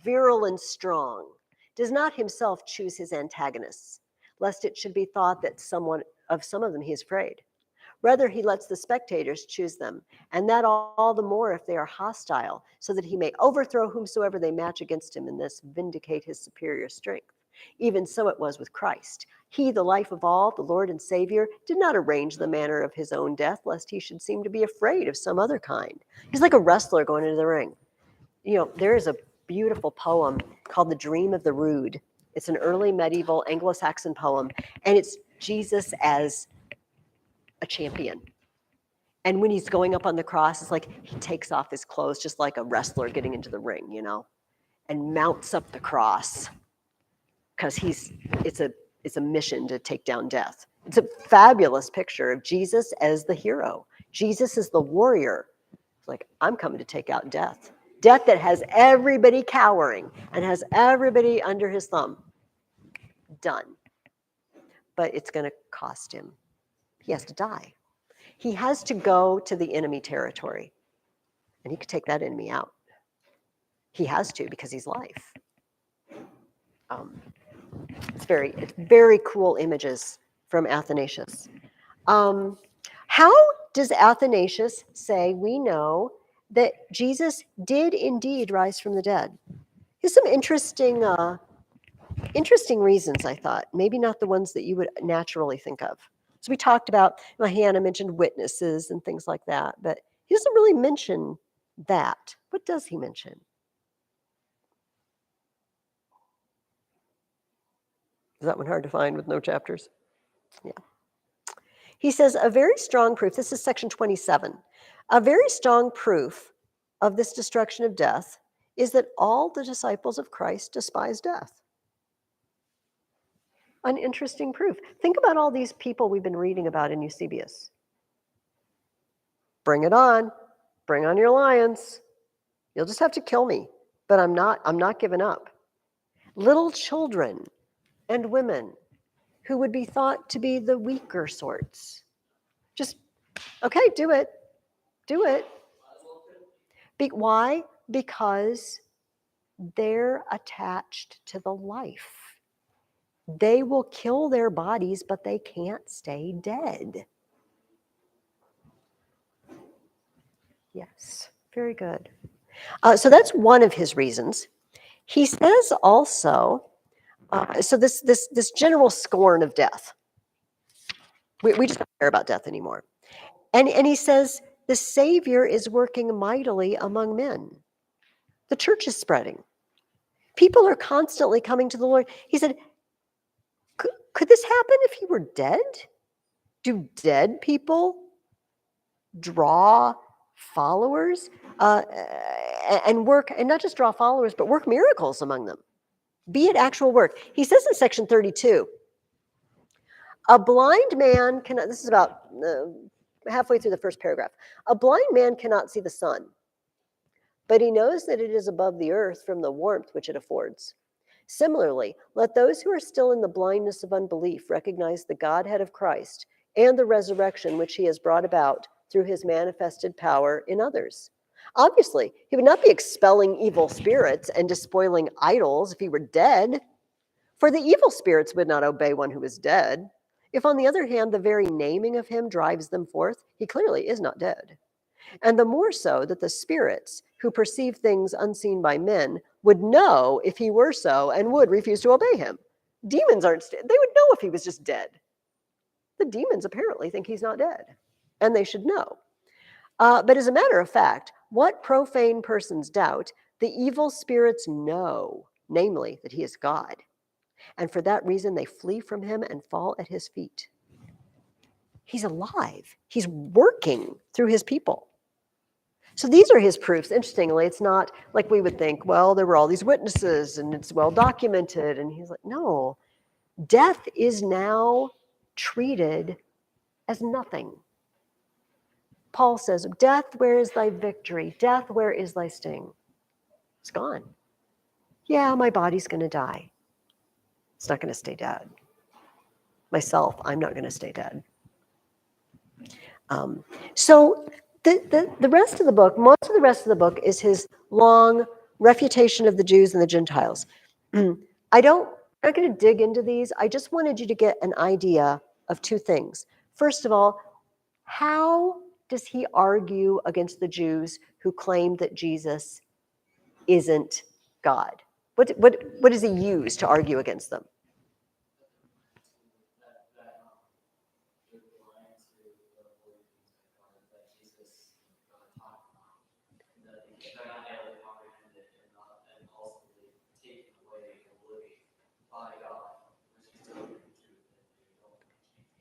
virile and strong, does not himself choose his antagonists, lest it should be thought that some of them he is afraid. Rather, he lets the spectators choose them, and that all the more if they are hostile, so that he may overthrow whomsoever they match against him, and thus vindicate his superior strength. Even so it was with Christ. He, the life of all, the Lord and Savior, did not arrange the manner of his own death, lest he should seem to be afraid of some other kind. He's like a wrestler going into the ring. You know, there is a beautiful poem called The Dream of the Rood. It's an early medieval Anglo-Saxon poem, and it's Jesus as a champion. And when he's going up on the cross, it's like he takes off his clothes just like a wrestler getting into the ring, you know, and mounts up the cross because it's a mission to take down death. It's a fabulous picture of Jesus as the hero. Jesus is the warrior. It's like, I'm coming to take out death. Death that has everybody cowering and has everybody under his thumb. Done. But it's going to cost him. He has to die. He has to go to the enemy territory, and he could take that enemy out. He has to because he's life. It's very cool images from Athanasius. How does Athanasius say we know that Jesus did indeed rise from the dead? Here's some interesting reasons, I thought. Maybe not the ones that you would naturally think of. So we talked about, Hannah mentioned witnesses and things like that, but he doesn't really mention that. What does he mention? Is that one hard to find with no chapters? Yeah. He says, a very strong proof, this is section 27, a very strong proof of this destruction of death is that all the disciples of Christ despise death. An interesting proof. Think about all these people we've been reading about in Eusebius. Bring it on. Bring on your lions. You'll just have to kill me, but I'm not giving up. Little children and women who would be thought to be the weaker sorts. Just, okay, do it. Why? Because they're attached to the life. They will kill their bodies, but they can't stay dead. Yes, very good. So that's one of his reasons. He says also, so this general scorn of death. We just don't care about death anymore. And he says the Savior is working mightily among men. The church is spreading. People are constantly coming to the Lord. He said, could this happen if he were dead? Do dead people draw followers and work, and not just draw followers, but work miracles among them? Be it actual work. He says in section 32, a blind man cannot, this is about halfway through the first paragraph. A blind man cannot see the sun, but he knows that it is above the earth from the warmth which it affords. Similarly, let those who are still in the blindness of unbelief recognize the Godhead of Christ and the resurrection which he has brought about through his manifested power in others. Obviously, he would not be expelling evil spirits and despoiling idols if he were dead, for the evil spirits would not obey one who is dead. If, on the other hand, the very naming of him drives them forth, he clearly is not dead. And the more so that the spirits who perceive things unseen by men would know if he were so and would refuse to obey him. Demons aren't, they would know if he was just dead. The demons apparently think he's not dead, and they should know. But as a matter of fact, what profane persons doubt, the evil spirits know, namely that he is God. And for that reason, they flee from him and fall at his feet. He's alive. He's working through his people. So these are his proofs. Interestingly, it's not like we would think, well, there were all these witnesses and it's well documented. And he's like, no, death is now treated as nothing. Paul says, death, where is thy victory? Death, where is thy sting? It's gone. Yeah, my body's going to die. It's not going to stay dead. Myself, I'm not going to stay dead. So the rest of the book, most of the rest of the book is his long refutation of the Jews and the Gentiles. I'm not going to dig into these. I just wanted you to get an idea of two things. First of all, how does he argue against the Jews who claim that Jesus isn't God? What does he use to argue against them?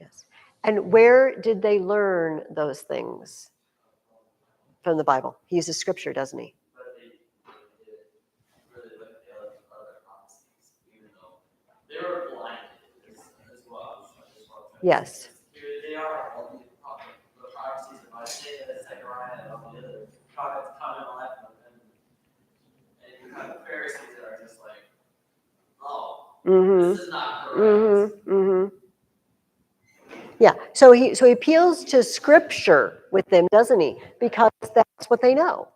Yes. And where did they learn those things? From the Bible. He uses scripture, doesn't he? But they really look at the other prophecies, even though they were blinded as well. Yes. They are all the prophecies of Isaiah, Zechariah, and all the other prophets come in life, and you have the Pharisees that are just like, oh, this is not correct. Yeah, so he appeals to scripture with them, doesn't he? Because that's what they know.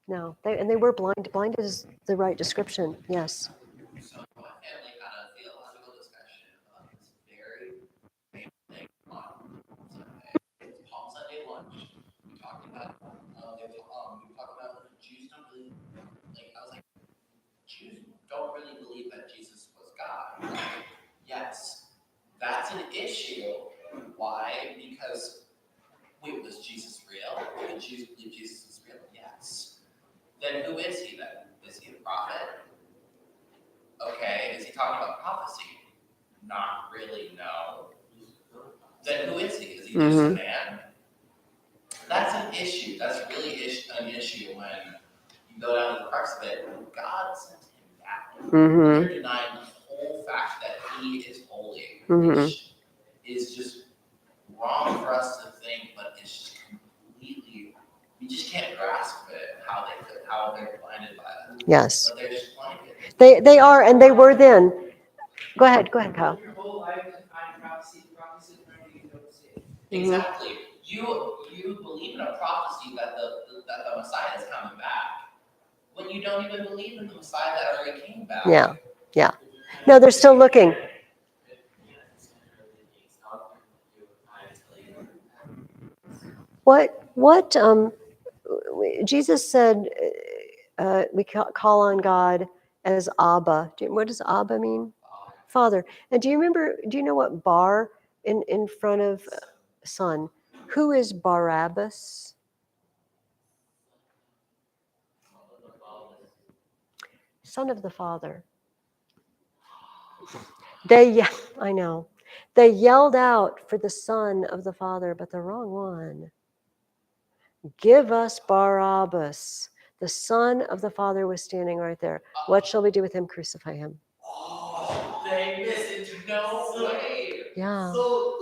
No, they were blind. Blind is the right description. Yes. So I had like on a theological discussion about this very thing on Sunday. Palm Sunday lunch. We talked about when the Jews don't really like. I was like, Jews don't really believe that Jesus was God. Yes, that's an issue. Why? Because wait, was Jesus real? Did Jews believe Jesus is real? Yes. Then who is he then? Is he a prophet? Okay, is he talking about prophecy? Not really, no. Then who is he? Is he just a man? That's an issue. That's really an issue when you go down to the crux of it. God sent him down. You're denying the whole fact that he is holy, which is just wrong for us to think, but it's just completely, we just can't grasp it, how they're blinded by that. Yes. But they're just blinded. They are, and they were then. Go ahead, Kyle. Your whole life to find prophecy, prophecy, you don't see it. Exactly. You you believe in a prophecy that the Messiah is coming back, when you don't even believe in the Messiah that already came back. Yeah, yeah. No, they're still looking. What Jesus said, we call on God as Abba. What does Abba mean? Father. And do you know what bar in front of son? Who is Barabbas? Son of the Father. I know. They yelled out for the Son of the Father, but the wrong one. Give us Barabbas. The Son of the Father was standing right there. What shall we do with him? Crucify him. Oh, they missed it. No way. Yeah. So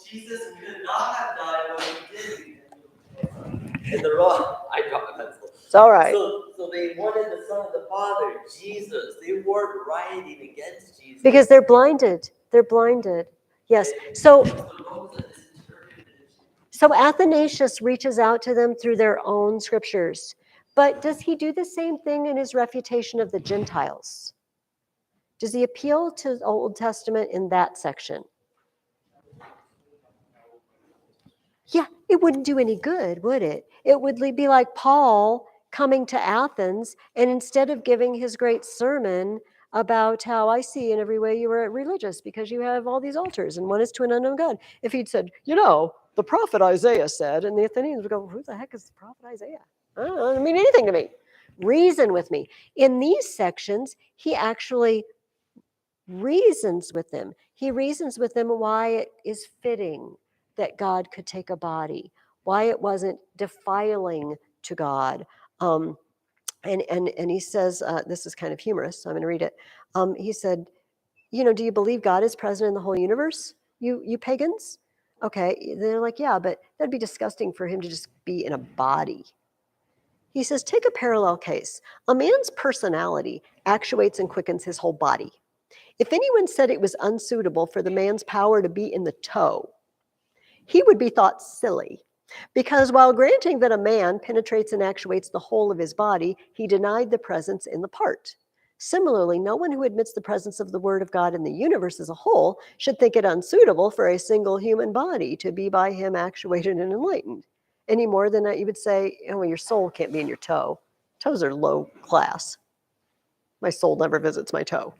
Jesus could not have died when he did. In the wrong. I dropped the pencil. It's all right. So they wanted the Son of the Father, Jesus. They weren't rioting against Jesus. Because they're blinded. They're blinded. Yes. So Athanasius reaches out to them through their own scriptures. But does he do the same thing in his refutation of the Gentiles? Does he appeal to the Old Testament in that section? Yeah, it wouldn't do any good, would it? It would be like Paul coming to Athens, and instead of giving his great sermon about how I see in every way you are religious because you have all these altars and one is to an unknown God. If he'd said, the prophet Isaiah said, and the Athenians would go, who the heck is the prophet Isaiah? I don't mean anything to me. Reason with me. In these sections, he actually reasons with them. He reasons with them why it is fitting that God could take a body, why it wasn't defiling to God. And he says, this is kind of humorous, so I'm going to read it. He said, do you believe God is present in the whole universe, you pagans? Okay, they're like, yeah, but that'd be disgusting for him to just be in a body. He says, take a parallel case. A man's personality actuates and quickens his whole body. If anyone said it was unsuitable for the man's power to be in the toe, he would be thought silly, because while granting that a man penetrates and actuates the whole of his body, he denied the presence in the part. Similarly, no one who admits the presence of the Word of God in the universe as a whole should think it unsuitable for a single human body to be by him actuated and enlightened. Any more than that, you would say, your soul can't be in your toe. Toes are low class. My soul never visits my toe.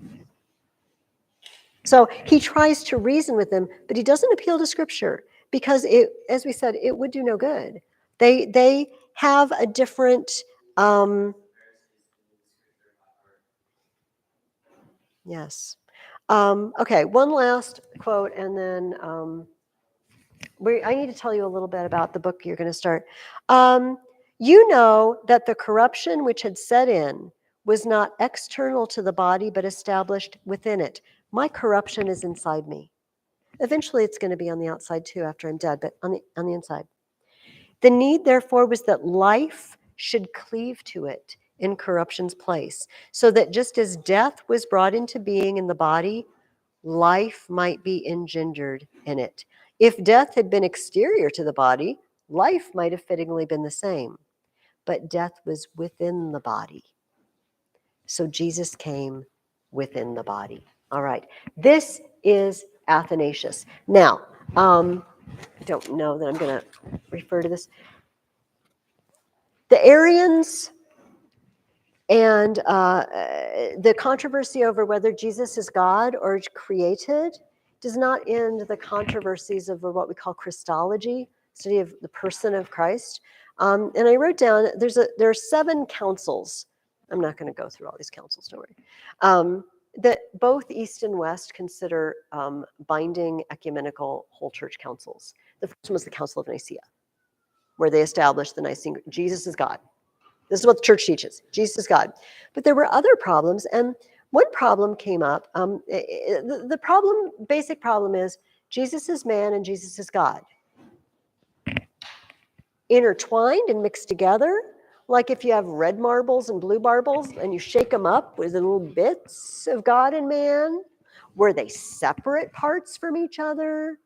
So he tries to reason with them, but he doesn't appeal to Scripture because, as we said, it would do no good. They have a different. Yes. Okay. One last quote, and then I need to tell you a little bit about the book you're going to start. You know that the corruption which had set in was not external to the body, but established within it. My corruption is inside me. Eventually, it's going to be on the outside too after I'm dead, but on the inside. The need, therefore, was that life should cleave to it in corruption's place, so that just as death was brought into being in the body, life might be engendered in it. If death had been exterior to the body, life might have fittingly been the same. But death was within the body. So Jesus came within the body. All right. This is Athanasius. Now, I don't know that I'm going to refer to this. The Arians and the controversy over whether Jesus is God or created does not end the controversies of what we call Christology, study of the person of Christ. And I wrote down, there are 7 councils. I'm not going to go through all these councils, don't worry. That both East and West consider binding ecumenical whole church councils. The first one was the Council of Nicaea, where they established the Nicene, Jesus is God. This is what the church teaches. Jesus is God. But there were other problems, and one problem came up. The basic problem is Jesus is man and Jesus is God. Intertwined and mixed together, like if you have red marbles and blue marbles and you shake them up with little bits of God and man. Were they separate parts from each other?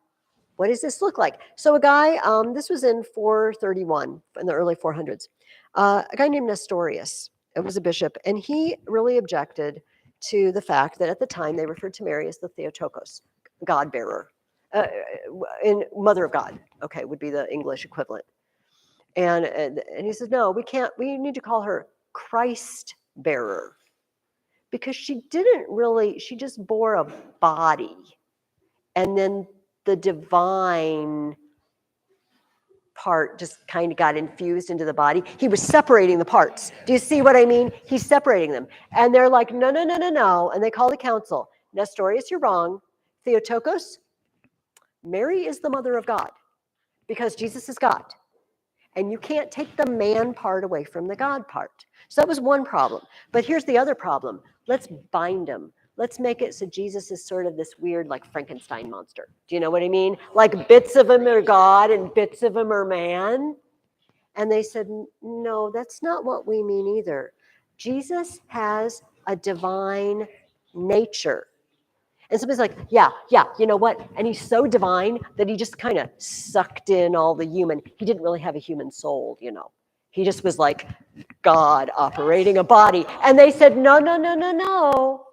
what does this look like? So a guy, this was in 431, in the early 400s, a guy named Nestorius, it was a bishop, and he really objected to the fact that at the time they referred to Mary as the Theotokos, God bearer, in Mother of God, okay, would be the English equivalent. And he says, no, we need to call her Christ bearer, because she just bore a body, and then the divine part just kind of got infused into the body. He was separating the parts. Do you see what I mean? He's separating them. And they're like, no, no, no, no, no. And they call the council. Nestorius, you're wrong. Theotokos, Mary is the mother of God because Jesus is God. And you can't take the man part away from the God part. So that was one problem. But here's the other problem. Let's bind them. Let's make it so Jesus is sort of this weird, like Frankenstein monster. Do you know what I mean? Like bits of him are God and bits of him are man. And they said, no, that's not what we mean either. Jesus has a divine nature. And somebody's like, yeah, you know what? And he's so divine that he just kind of sucked in all the human. He didn't really have a human soul, you know. He just was like God operating a body. And they said, no, no, no, no, no.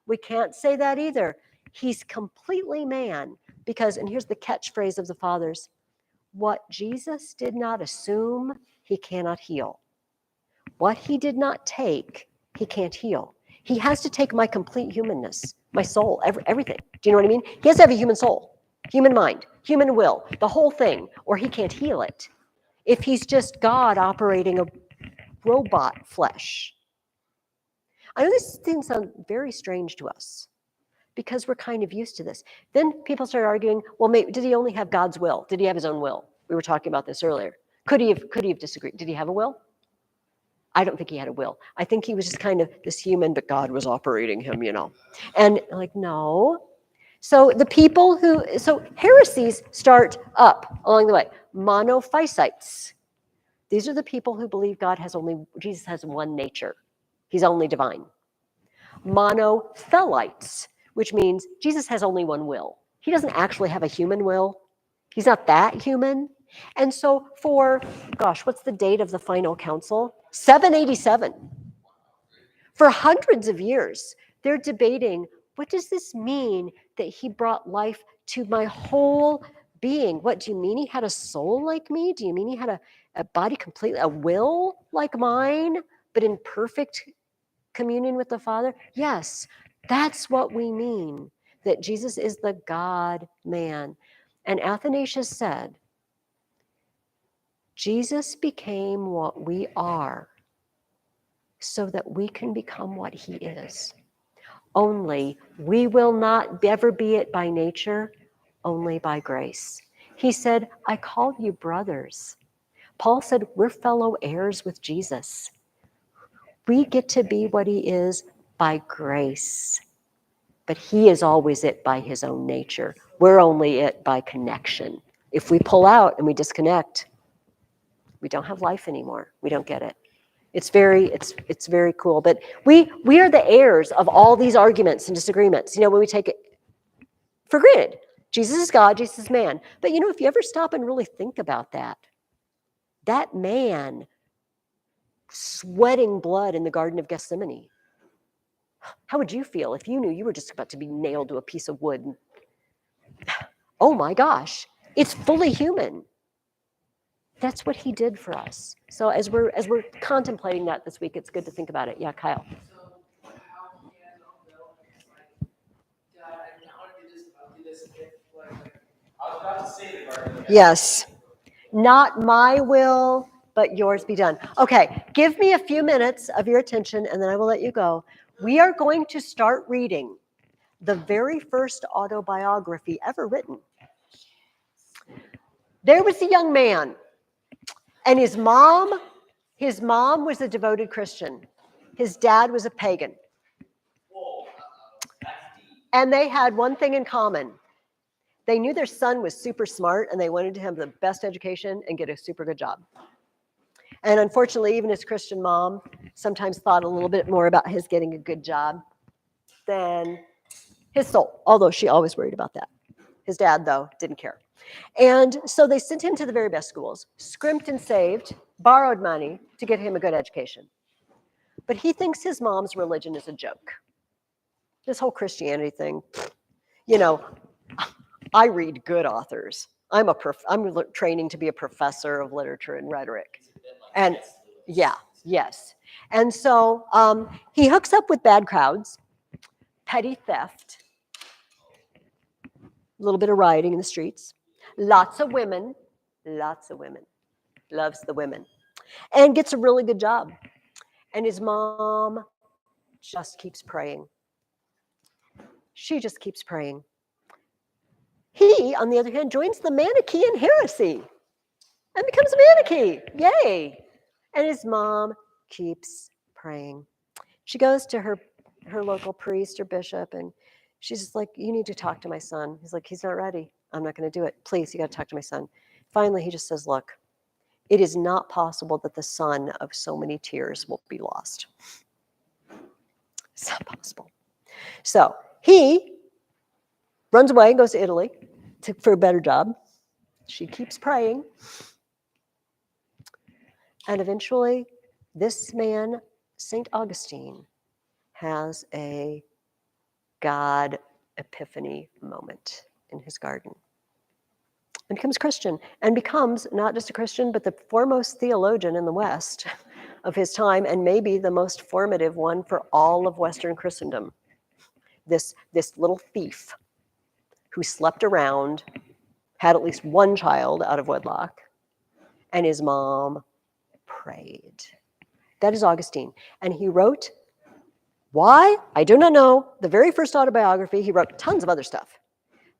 We can't say that either. He's completely man because, and here's the catchphrase of the fathers, what Jesus did not assume, he cannot heal. What he did not take, he can't heal. He has to take my complete humanness, my soul, everything. Do you know what I mean? He has to have a human soul, human mind, human will, the whole thing, or he can't heal it. If he's just God operating a robot flesh. I know this thing sounds very strange to us because we're kind of used to this. Then people start arguing, well, maybe, did he only have God's will? Did he have his own will? We were talking about this earlier. Could he have disagreed? Did he have a will? I don't think he had a will. I think he was just kind of this human, but God was operating him, you know. And like, no. So the people so heresies start up along the way. Monophysites. These are the people who believe Jesus has one nature. He's only divine. Monothelites, which means Jesus has only one will. He doesn't actually have a human will. He's not that human. And so what's the date of the final council? 787. For hundreds of years, they're debating, what does this mean that he brought life to my whole being? What do you mean he had a soul like me? Do you mean he had a body completely, a will like mine, but in perfect communion with the Father? Yes, that's what we mean, that Jesus is the God-man. And Athanasius said, Jesus became what we are so that we can become what he is. Only we will not ever be it by nature, only by grace. He said, I call you brothers. Paul said, we're fellow heirs with Jesus. We get to be what he is by grace. But he is always it by his own nature. We're only it by connection. If we pull out and we disconnect, we don't have life anymore. We don't get it. It's very cool. But we are the heirs of all these arguments and disagreements. You know, when we take it for granted, Jesus is God, Jesus is man. But you know, if you ever stop and really think about that man sweating blood in the Garden of Gethsemane, how would you feel if you knew you were just about to be nailed to a piece of wood? Oh my gosh, it's fully human. That's what he did for us. So as we're contemplating that this week, it's good to think about it. Yeah, Kyle. So how can Bill like, God, I want to do this if like I was about to say the garden. Yes. Not my will, but yours be done. Okay, give me a few minutes of your attention and then I will let you go. We are going to start reading the very first autobiography ever written. There was a young man, and his mom was a devoted Christian. His dad was a pagan. And they had one thing in common. They knew their son was super smart and they wanted to have the best education and get a super good job. And unfortunately, even his Christian mom sometimes thought a little bit more about his getting a good job than his soul, although she always worried about that. His dad, though, didn't care. And so they sent him to the very best schools, scrimped and saved, borrowed money to get him a good education. But he thinks his mom's religion is a joke. This whole Christianity thing, you know, I read good authors. I'm training to be a professor of literature and rhetoric. It's a bit like And C.S. Lewis. yeah, yes. And so he hooks up with bad crowds, petty theft, a little bit of rioting in the streets, lots of women, loves the women, and gets a really good job. And his mom just keeps praying. She just keeps praying. He, on the other hand, joins the Manichaean heresy and becomes a Manichae. Yay! And his mom keeps praying. She goes to her local priest or bishop, and she's just like, you need to talk to my son. He's like, he's not ready. I'm not going to do it. Please, you got to talk to my son. Finally, he just says, look, it is not possible that the son of so many tears will be lost. It's not possible. So he runs away and goes to Italy for a better job. She keeps praying. And eventually, this man, St. Augustine, has a God epiphany moment in his garden and becomes Christian, and becomes not just a Christian, but the foremost theologian in the West of his time, and maybe the most formative one for all of Western Christendom. This little thief who slept around, had at least one child out of wedlock, and his mom prayed. That is Augustine. And he wrote, why? I do not know. The very first autobiography, he wrote tons of other stuff.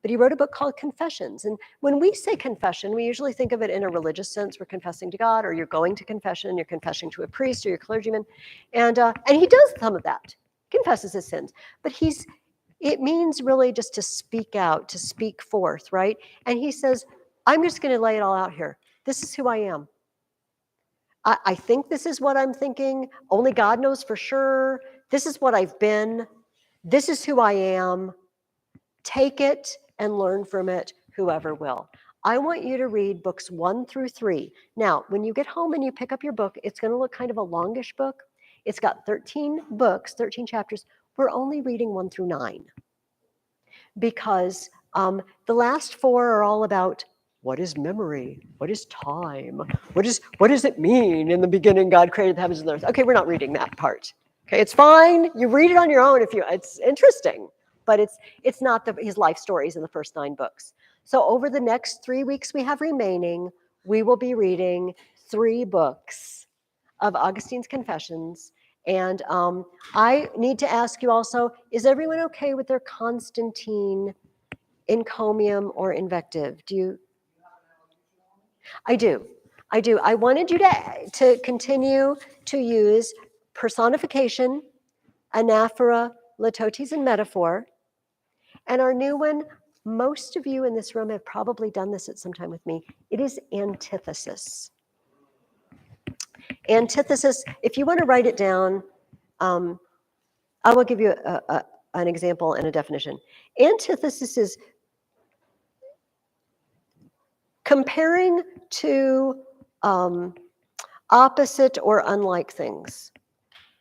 But he wrote a book called Confessions. And when we say confession, we usually think of it in a religious sense. We're confessing to God, or you're going to confession, you're confessing to a priest or your clergyman. And he does some of that, confesses his sins. But it means really just to speak out, to speak forth, right? And he says, I'm just going to lay it all out here. This is who I am. I think this is what I'm thinking. Only God knows for sure. This is what I've been. This is who I am. Take it and learn from it, whoever will. I want you to read books 1 through 3. Now, when you get home and you pick up your book, it's going to look kind of a longish book. It's got 13 books, 13 chapters. We're only reading 1 through 9 because the last 4 are all about what is memory? What is time? What does it mean? In the beginning, God created the heavens and the earth. Okay, we're not reading that part. Okay, it's fine. You read it on your own it's interesting, but it's not his life stories in the first 9 books. So over the next 3 weeks we have remaining, we will be reading 3 books of Augustine's Confessions. And I need to ask you also, is everyone okay with their Constantine encomium or invective? I do. I wanted you to continue to use personification, anaphora, litotes, and metaphor. And our new one, most of you in this room have probably done this at some time with me. It is antithesis. Antithesis, if you want to write it down, I will give you an example and a definition. Antithesis is comparing to opposite or unlike things.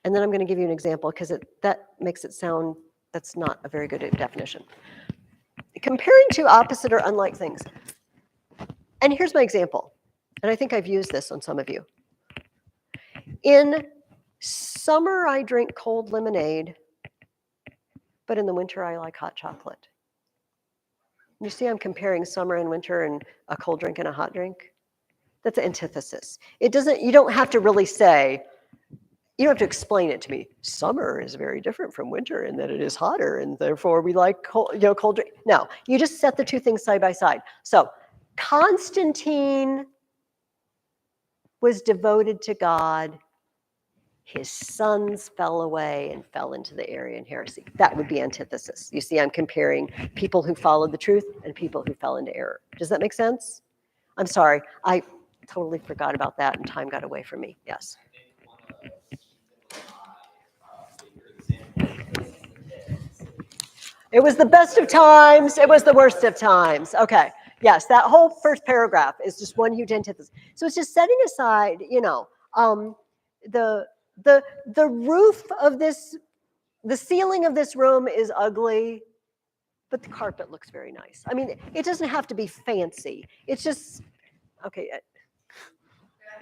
And then I'm going to give you an example because that makes it sound, that's not a very good definition. Comparing to opposite or unlike things. And here's my example. And I think I've used this on some of you. In summer, I drink cold lemonade, but in the winter, I like hot chocolate. You see, I'm comparing summer and winter and a cold drink and a hot drink. That's an antithesis. You don't have to really say, you don't have to explain it to me. Summer is very different from winter in that it is hotter and therefore we like cold drink. No, you just set the 2 things side by side. So Constantine was devoted to God. His sons fell away and fell into the Arian heresy. That would be antithesis. You see, I'm comparing people who followed the truth and people who fell into error. Does that make sense? I'm sorry. I totally forgot about that and time got away from me. Yes. It was the best of times. It was the worst of times. Okay. Yes, that whole first paragraph is just one huge antithesis. So it's just setting aside, the the roof of this, the ceiling of this room is ugly, but the carpet looks very nice. I mean, it doesn't have to be fancy. It's just okay.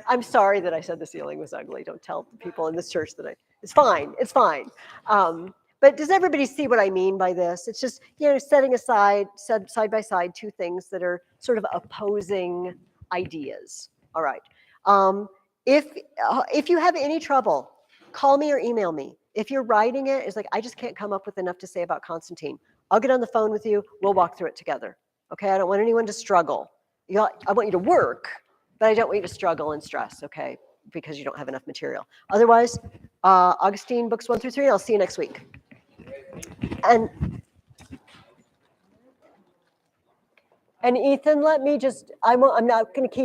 I'm sorry that I said the ceiling was ugly. Don't tell the people in this church that it's fine. It's fine. But does everybody see what I mean by this? It's just, setting aside, side by side, two things that are sort of opposing ideas. All right. If you have any trouble, call me or email me. If you're writing it, it's like, I just can't come up with enough to say about Constantine. I'll get on the phone with you. We'll walk through it together. Okay? I don't want anyone to struggle. I want you to work, but I don't want you to struggle and stress, okay? Because you don't have enough material. Otherwise, Augustine, books 1 through 3, I'll see you next week. And Ethan, let me just, I'm not going to keep